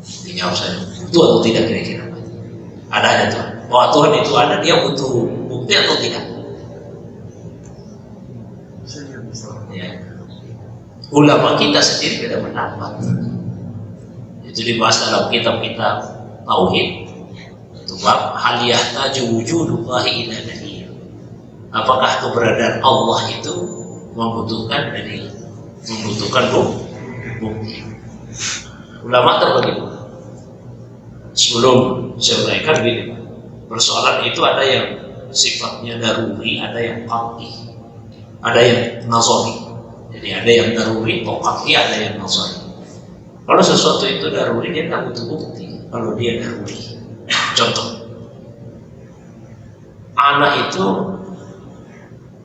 A: Dijawab saja, butuh atau tidak kira-kira? Adanya Tuhan. Bahwa Tuhan itu ada, dia butuh bukti atau tidak? Ya. Ulama kita sendiri beda pendapat. Itu dibahas dalam kitab-kitab tauhid. Itu bab hal yahtaju wujudullahi ila dalil. Apakah keberadaan Allah itu membutuhkan dalil, membutuhkan bukti? Ulama terbagi. Sebelum saya uraikan begini, persoalan itu ada yang sifatnya daruri, ada yang qat'i, ada yang nazari. Jadi ada yang daruri atau qat'i, ada yang nazari. Kalau sesuatu itu daruri, dia tidak butuh bukti. Kalau dia daruri, contoh, anak itu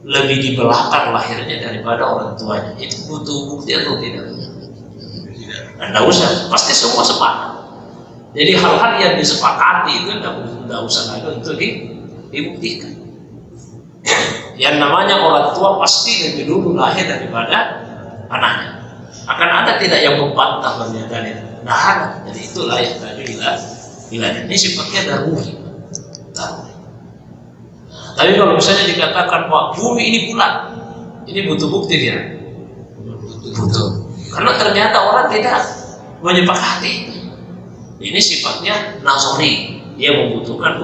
A: lebih di belakang lahirnya daripada orang tuanya, itu butuh bukti atau tidak? Tidak usah, pasti semua sepakat. Jadi hal-hal yang disepakati itu tidak usah lagi untuk dibuktikan. Yang namanya orang tua pasti lebih dulu lahir daripada anaknya. Akan ada tidak yang membantah pernyataan itu? Nah ada. Jadi itulah yang tadi bila ini sifatnya daruri. Tapi kalau misalnya dikatakan Pak bumi ini bulat, ini butuh bukti dia. Butuh. Karena ternyata orang tidak menyepakati. Ini sifatnya nazari, dia membutuhkan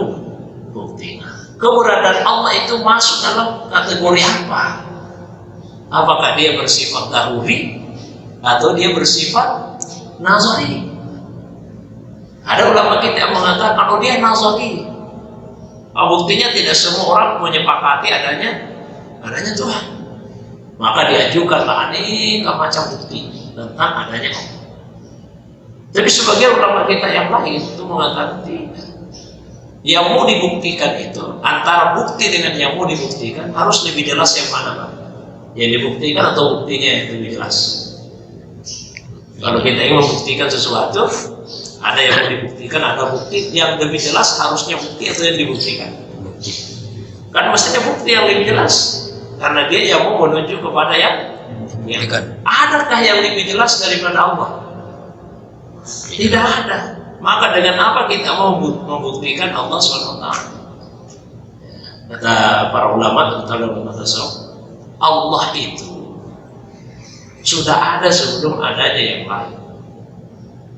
A: bukti. Keberadaan Allah itu masuk dalam kategori apa? Apakah dia bersifat daruri atau dia bersifat nazari? Ada ulama kita yang mengatakan kalau dia nazari, buktinya tidak semua orang menyepakati adanya Tuhan. Maka diajukanlah aneka macam bukti tentang adanya Allah. Tapi sebagian ulama kita yang lain itu mengatakan tidak. Yang mau dibuktikan itu antara bukti dengan yang mau dibuktikan harus lebih jelas yang mana Pak? Yang dibuktikan atau buktinya yang lebih jelas? Kalau kita ingin membuktikan sesuatu, ada yang mau dibuktikan, ada bukti yang lebih jelas, harusnya bukti atau yang dibuktikan? Kan mestinya bukti yang lebih jelas, karena dia yang mau menuju kepada yang adakah yang lebih jelas daripada Allah? Tidak ada. Maka dengan apa kita mau membuktikan Allah SWT? Kata para ulama, terutama ulama tasawuf, Allah itu sudah ada sebelum adanya yang lain.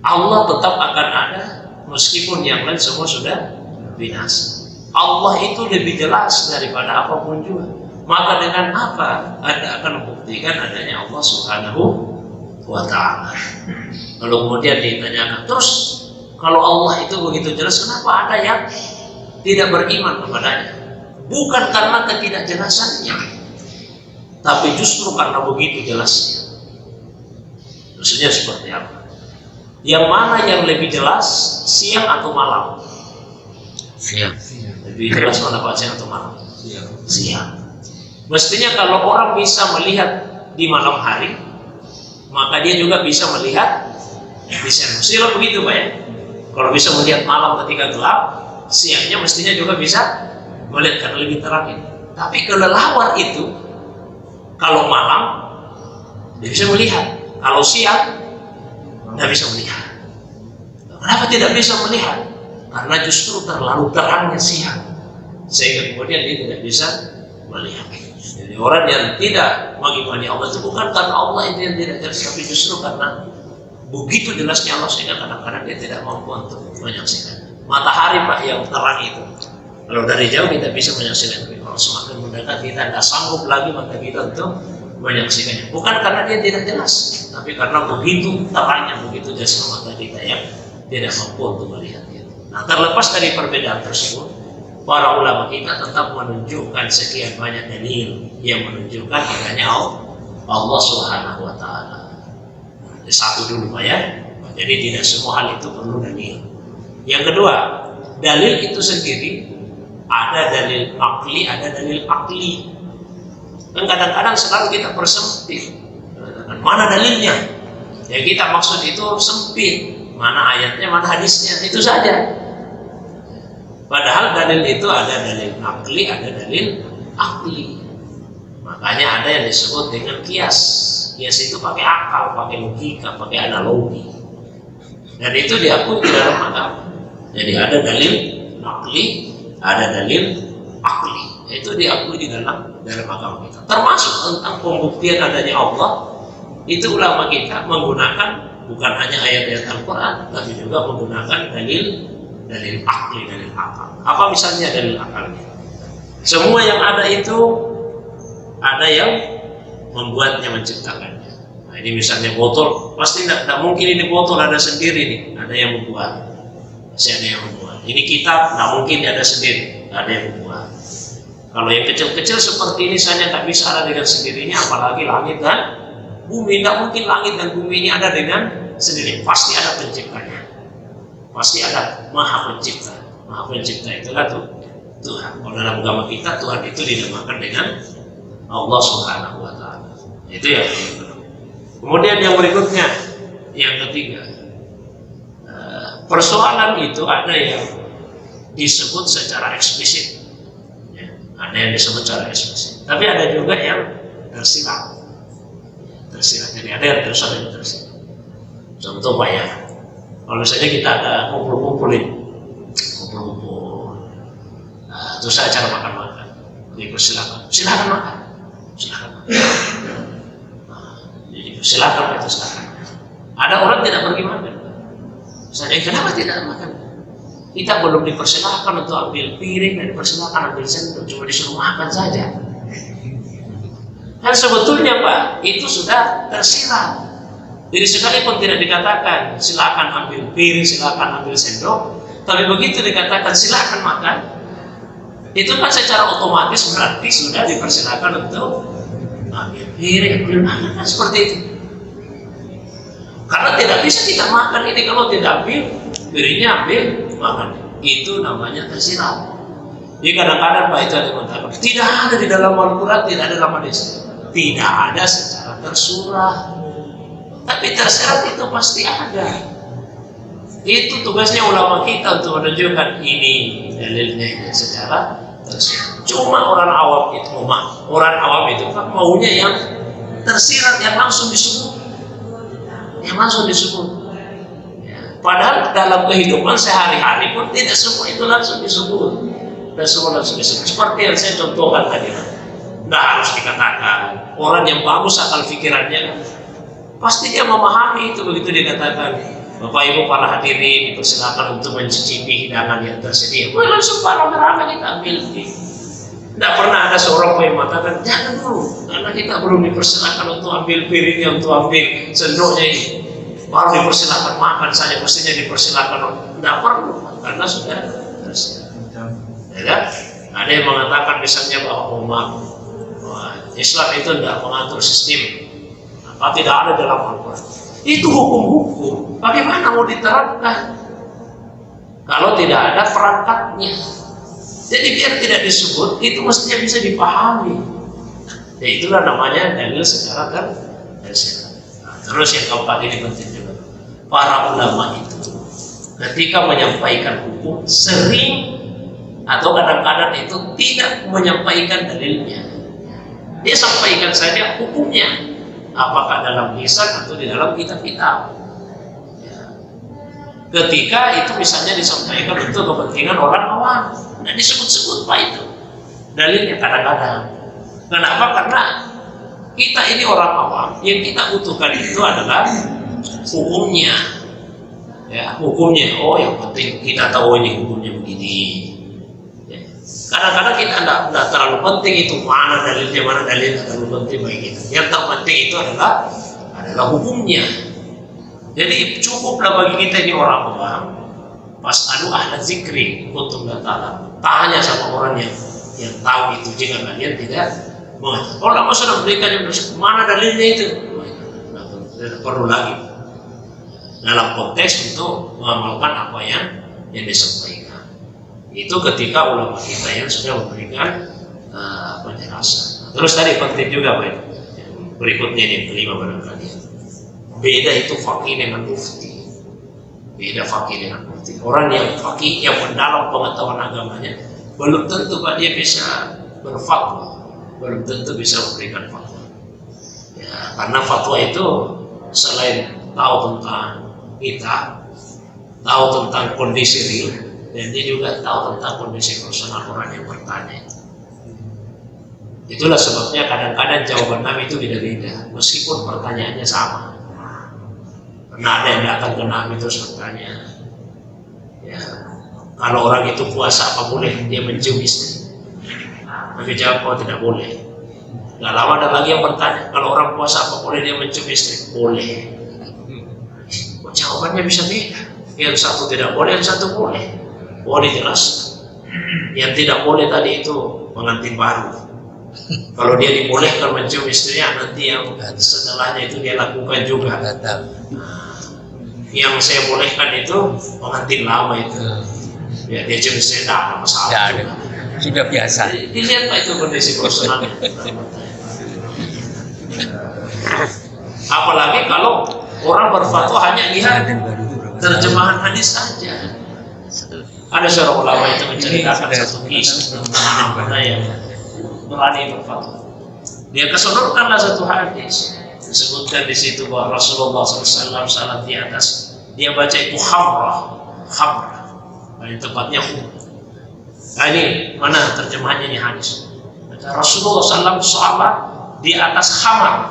A: Allah tetap akan ada meskipun yang lain semua sudah binasa. Allah itu lebih jelas daripada apapun juga. Maka dengan apa Anda akan membuktikan adanya Allah Subhanahu wa ta'ala? Lalu kemudian ditanyakan, terus kalau Allah itu begitu jelas, kenapa ada yang tidak beriman kepadanya? Bukan karena ketidakjelasannya, tapi justru karena begitu jelasnya. Maksudnya seperti apa? Yang mana yang lebih jelas, siang atau malam?
C: Siang.
A: Lebih jelas mana Pak, siang atau malam? Siang. Mestinya kalau orang bisa melihat di malam hari, maka dia juga bisa melihat di siang. Mestinya begitu Pak ya. Kalau bisa melihat malam ketika gelap, siangnya mestinya juga bisa melihat karena lebih terang. Tapi kelelawar itu, kalau malam dia bisa melihat, kalau siang tidak bisa melihat. Kenapa tidak bisa melihat? Karena justru terlalu terangnya siang, sehingga kemudian dia tidak bisa melihat. Jadi orang yang tidak mengimani Allah itu bukan karena Allah itu yang tidak jelas, tapi justru karena begitu jelasnya Allah sehingga kadang-kadang dia tidak mampu untuk menyaksikan. Matahari Pak yang terang itu, kalau dari jauh kita bisa menyaksikan, kalau semakin mendekat kita tidak sanggup lagi mata kita untuk menyaksikannya. Bukan karena dia tidak jelas, tapi karena begitu terangnya, begitu jelasnya mata kita yang tidak mampu untuk melihatnya. Nah, terlepas dari perbedaan tersebut, para ulama kita tetap menunjukkan sekian banyak dalil yang menunjukkan adanya Allah Subhanahu wa ta'ala. Satu dulu Pak ya. Jadi tidak semua hal itu perlu dalil. Yang kedua, dalil itu sendiri ada dalil akli, ada dalil akli. Dan kadang-kadang selalu kita persempit. Mana dalilnya? Ya kita maksud itu sempit. Mana ayatnya, mana hadisnya, itu saja. Padahal dalil itu ada dalil akli, ada dalil akli. Makanya ada yang disebut dengan kias. Kias itu pakai akal, pakai logika, pakai analogi. Dan itu diakui di dalam agama. Jadi ada dalil akli, ada dalil akli. Itu diakui di dalam agama kita. Termasuk tentang pembuktian adanya Allah, itu ulama kita menggunakan bukan hanya ayat-ayat Al-Quran, tapi juga menggunakan dalil akli, dalil akal. Apa misalnya dalil akalnya? Semua yang ada itu ada yang membuatnya, menciptakannya. Nah, ini misalnya botol, pasti tidak mungkin ini botol ada sendiri nih, ada yang membuat. Pasti ada yang membuat. Ini kitab, tidak mungkin ada sendiri, ada yang membuat. Kalau yang kecil-kecil seperti ini saja tak bisa ada dengan sendirinya, apalagi langit dan bumi. Tidak mungkin langit dan bumi ini ada dengan sendiri. Pasti ada penciptanya. Pasti ada Maha Pencipta. Maha Pencipta itulah Tuhan. Kalau dalam agama kita, Tuhan itu dinamakan dengan Allah Subhanahu wa ta'ala. Itu yang kedua. Kemudian yang berikutnya, yang ketiga, persoalan itu ada yang disebut secara eksplisit, ya, ada yang disebut secara eksplisit, tapi ada juga yang tersirat. Jadi ada yang tersirat, yang tersirat. Contoh Pak ya, kalau misalnya kita ada kumpul, terus acara makan-makan, dipersilakan, silakan makan. Silakan itu silakan. Ada orang tidak pergi makan. Saya kenapa tidak makan? Kita belum dipersilakan untuk ambil piring dan dipersilakan ambil sendok, cuma disuruh makan saja. Dan sebetulnya Pak, itu sudah tersirat. Jadi sekalipun tidak dikatakan silakan ambil piring, silakan ambil sendok, tapi begitu dikatakan silakan makan, itu kan secara otomatis berarti sudah dipersilakan untuk ambil piring, ambil makan, kan seperti itu. Karena tidak bisa kita makan ini kalau tidak ambil piringnya, ambil makan. Itu namanya tersirat. Jadi kadang-kadang Pak itu ada yang mengatakan tidak ada di dalam Al-Quran, tidak ada dalam hadis. Tidak ada secara tersurah. Tapi tersirat itu pasti ada. Itu tugasnya ulama kita untuk menunjukkan ini dalilnya secara tersirat. Cuma orang awam itu kan maunya yang tersirat, yang langsung disebut, ya. Padahal dalam kehidupan sehari-hari pun tidak semua itu langsung disebut. Seperti yang saya contohkan tadi, tidak harus dikatakan. Orang yang bagus akal pikirannya, pasti dia memahami itu begitu dikatakan Bapak Ibu para hadirin dipersilakan untuk mencicipi hidangan yang tersedia. Langsung rame-rame kita ambil. Tidak pernah ada seorang pun yang mengatakan jangan dulu, karena kita belum dipersilakan untuk ambil piringnya, untuk ambil sendoknya ini. Baru dipersilakan makan saja, mestinya dipersilakan. Tidak perlu, karena sudah tersedia. Ya, ada yang mengatakan misalnya bahwa Islam itu tidak mengatur sistem, apa tidak ada dalam Al-Quran. Itu hukum-hukum. Bagaimana mau diterapkan kalau tidak ada perangkatnya? Jadi biar tidak disebut, itu mestinya bisa dipahami. Ya itulah namanya dalil secara kan. Nah, terus yang keempat ini penting juga. Para ulama itu ketika menyampaikan hukum sering atau kadang-kadang itu tidak menyampaikan dalilnya. Dia sampaikan saja hukumnya, apakah dalam lisan atau di dalam kitab-kitab. Ya. Ketika itu misalnya disampaikan untuk kepentingan orang awam, nah disebut-sebut Pak itu dalilnya kadang-kadang. Kenapa? Karena kita ini orang awam, yang kita butuhkan itu adalah hukumnya. Ya, hukumnya. Oh, yang penting kita tahu ini hukumnya begini. Kadang-kadang kita tidak terlalu penting itu mana dalilnya terlalu penting bagi kita. Yang terpenting itu adalah hukumnya. Jadi cukuplah bagi kita ini orang awam. Fas'alu ahla zikri kuntum la ta'lamun. Tanya sama orang yang tahu itu jika kalian tidak mengetahui. Ulama sudah berikan yang mana dalilnya itu. Tidak perlu lagi dalam konteks untuk mengamalkan apa yang disampaikan. Itu ketika ulama kita yang sudah memberikan penjelasan. Terus tadi penting juga Pak, berikutnya yang kelima barangkali. Beda itu faqih dengan mufti. Beda faqih dengan mufti. Orang yang faqih yang mendalam pengetahuan agamanya belum tentu Pak dia bisa berfatwa, belum tentu bisa memberikan fatwa. Ya, karena fatwa itu selain tahu tentang kita, tahu tentang kondisi real, dan dia juga tahu tentang kondisi personal orang yang bertanya. Itulah sebabnya kadang-kadang jawaban Nabi itu beda-beda, meskipun pertanyaannya sama. Karena ada yang datang ke Nabi terus bertanya, ya, kalau orang itu puasa apa boleh dia mencium istri? Nabi jawab, oh tidak boleh. Gak lama ada lagi yang bertanya, kalau orang puasa apa boleh dia mencium istri? Boleh. Jawabannya bisa beda. Yang satu tidak boleh, yang satu boleh. Boleh jelas. Yang tidak boleh tadi itu pengantin baru. Kalau dia dibolehkan mencium istrinya, nanti yang setelahnya itu dia lakukan juga. Yang saya bolehkan itu pengantin lama itu. Ya dia cium istri tidak ada masalah juga.
C: Sudah biasa.
A: Dilihat Pak itu kondisi personalnya. Apalagi kalau orang berfatwa hanya lihat terjemahan hadis saja. Ada seorang ulama itu menceritakan satu kisah tentang anak yang berani berfatwa. Dia keseluruhkanlah satu hadis. Disebutkan di situ bahwa Rasulullah SAW salat di atas. Dia baca itu khamrah. Paling tepatnya khumrah. Nah ini mana terjemahannya ini hadis. Rasulullah SAW salat di atas khamar.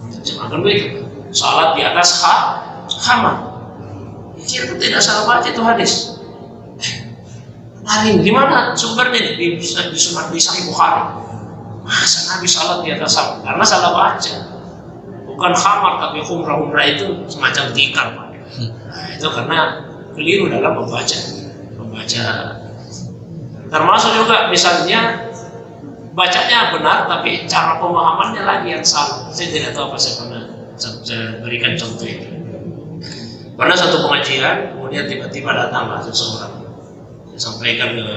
A: Terjemahkan begitu. Salat di atas khamar. Itu tidak salah baca itu hadis. Hari gimana sumbernya di Sahih Bukhari? Masa Nabi salat di atas khamar? Karena salah baca. Bukan khamar tapi khumrah itu semacam tikar. Nah, itu karena keliru dalam membaca. Termasuk juga misalnya bacanya benar tapi cara pemahamannya lagi yang salah. Saya tidak tahu apa saya berikan contoh itu. Pernah satu pengajian, kemudian tiba-tiba datanglah seseorang, sampaikan ke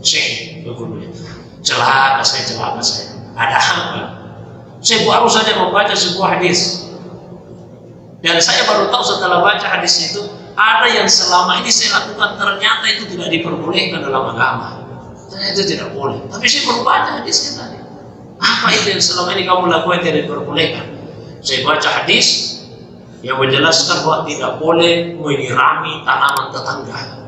A: Syekh, ke gurunya, celaka saya. Ada apa? Saya baru saja membaca sebuah hadis, dan saya baru tahu setelah baca hadis itu ada yang selama ini saya lakukan ternyata itu tidak diperbolehkan dalam agama. Ternyata itu tidak boleh. Tapi saya baru baca hadisnya tadi. Apa itu yang selama ini kamu lakukan tidak diperbolehkan? Saya baca hadis yang menjelaskan bahwa tidak boleh menyirami tanaman tetangga.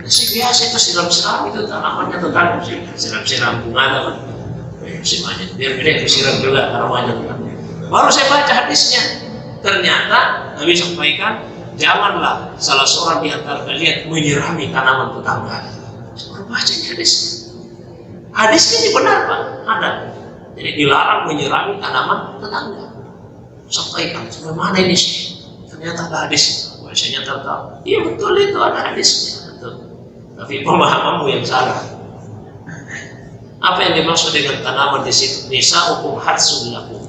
A: Saya biasa itu siram-siram itu tanamannya tetangga, siram-siram bunga kan, biar itu siram juga tanamannya tetangga. Baru saya baca hadisnya, Ternyata Nabi sampaikan, janganlah salah seorang di antara kalian menyirami tanaman tetangga. Baru baca ini hadisnya. Hadisnya ini benar Pak, ada. Jadi dilarang menyirami tanaman tetangga. Sampaikan, bagaimana ini sih? Ternyata ada hadisnya. Saya tahu. Iya betul itu ada hadisnya. Betul. Tapi pemahamanmu yang salah. Apa yang dimaksud dengan tanaman di situ? Nisa'ukum harsun lakum.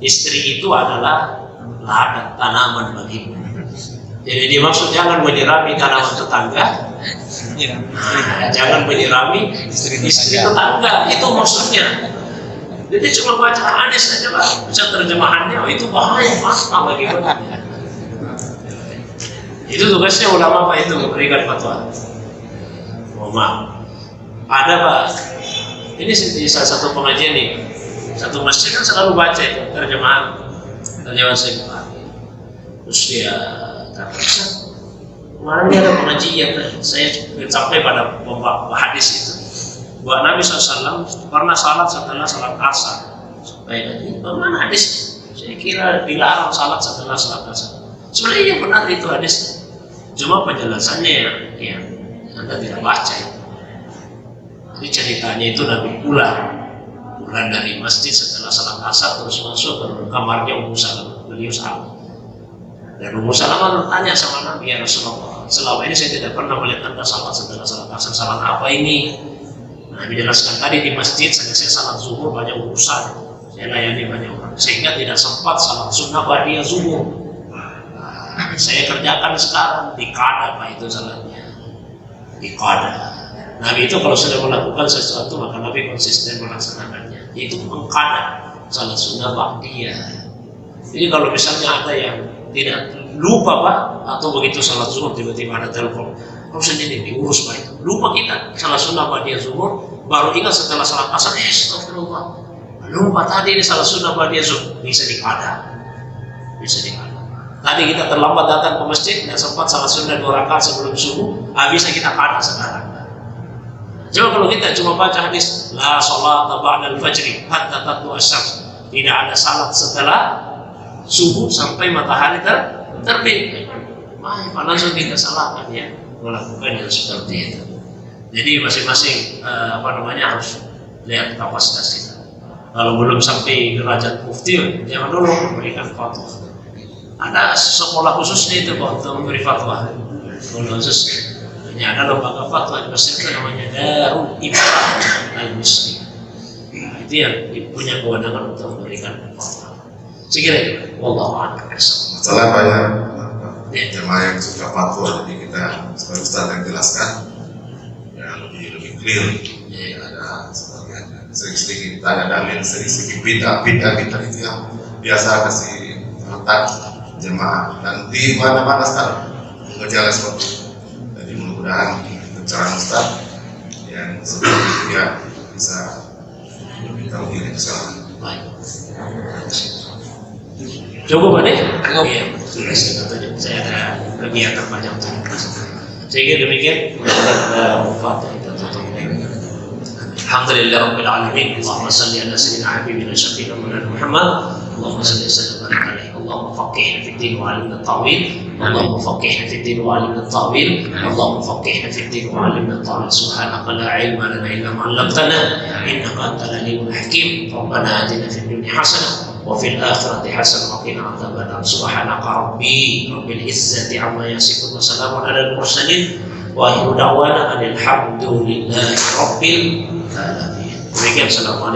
A: Istri itu adalah ladang tanaman bagimu. Jadi dimaksud jangan menyirami tanaman tetangga. Jangan menyirami istri tetangga. Itu maksudnya. Jadi cuma baca hadis saja Pak. Bisa terjemahannya, itu bahaya Pak bagaimana? Itu tugasnya ulama Pak, itu memberikan fatwa. Mohon maaf. Ada Pak. Ini salah satu pengajian nih. Satu masjid kan selalu baca itu terjemahan saya Pak. Terus dia terasa kemarin ada pengajian, saya sampai pada pembahasan hadis itu. Buat Nabi SAW pernah salat setelah salat asar. Supaya bagaimana hadisnya? Saya kira dilarang salat setelah salat asar. Sebenarnya benar itu hadisnya. Cuma penjelasannya ya Anda tidak baca. Jadi ceritanya itu Nabi pulang dari masjid setelah salat asar terus masuk ke kamarnya Ummu Salamah. Beliau salam. Dan Ummu Salamah bertanya sama Nabi, ya Rasulullah, selama ini saya tidak pernah melihat Anda salat setelah salat asar. Salat apa ini? Nabi jelaskan tadi di masjid saya salat zuhur banyak urusan. Saya layani banyak orang sehingga tidak sempat salat sunnah ba'diyah zuhur. Saya kerjakan sekarang di qada Pak itu salatnya. Di qada. Nabi itu kalau sudah melakukan sesuatu maka Nabi konsisten melaksanakannya. Itu mengqada salat sunnah ba'diyah. Jadi kalau misalnya ada yang tidak lupa Pak atau begitu salat zuhur tiba-tiba ada telepon, harusnya ini diurus Pak itu. Lupa kita salat sunnah ba'diyah zuhur, baru ingat setelah salat asar, astagfirullah. Lupa tadi ini salat sunnah ba'diyah zuhur, bisa diqada. Bisa diqada. Tadi kita terlambat datang ke masjid, tidak sempat salat sunnah 2 rakaat sebelum subuh, bisa kita qada sekarang. Coba kalau kita cuma baca hadis, la sholata ba'dal fajri hatta tatlu asy-syams. Tidak ada salat setelah subuh sampai matahari terbit. Langsung kita salahkan ya melakukan yang seperti itu. Jadi masing-masing harus lihat kapasitas kita. Kalau belum sampai derajat mufti, jangan dulu memberikan fatwa. Ada sekolah khususnya itu Pak untuk memberi fatwa. Sekolah khusus. Ini ada lembaga fatwa di Mesir itu namanya Darul Iftah Al-Muslim. Itu yang punya kewenangan untuk memberikan fatwa. Sekira itu. Wallahu a'lam.
B: Masalah banyak jemaah yang suka fatwa, jadi kita sebagai Ustaz yang jelaskan ya lebih clear. Ada sebagian sering-sering tanya dalil, sering-sering bid'ah itu yang biasa kasih letak jemaah dan di mana-mana sekarang mengejar seperti itu. Jadi mudah-mudahan pencerahan Ustaz yang seperti itu ya bisa lebih tahu diri kesalahan.
A: Baik. Cukup Pak ya, sudah saya ada kegiatan banyak sehingga demikian fatwa kita tutup. Alhamdulillah rabbil alamin. Allahumma shalli ala sayyidina habibina syafiina Muhammad. Allahumma shalli wa sallim alaihi. Allahumma faqihna fid din wa 'allimna at-ta'wil. Allahumma faqihna fid din wa 'allimna at-ta'wil. Allahumma faqihna fid din wa 'allimna at-ta'wil. Subhanaka la 'ilma lana illa ma 'allamtana innaka antal alimul hakim. Rabbana atina fid dunya hasanah وفي الآخرة حسنة وقنا عذاب النار سبحانك ربي رب العزة عما يصفون وسلام على المرسلين وآخر دعوانا أن الحمد لله رب العالمين. Demikian, assalamualaikum.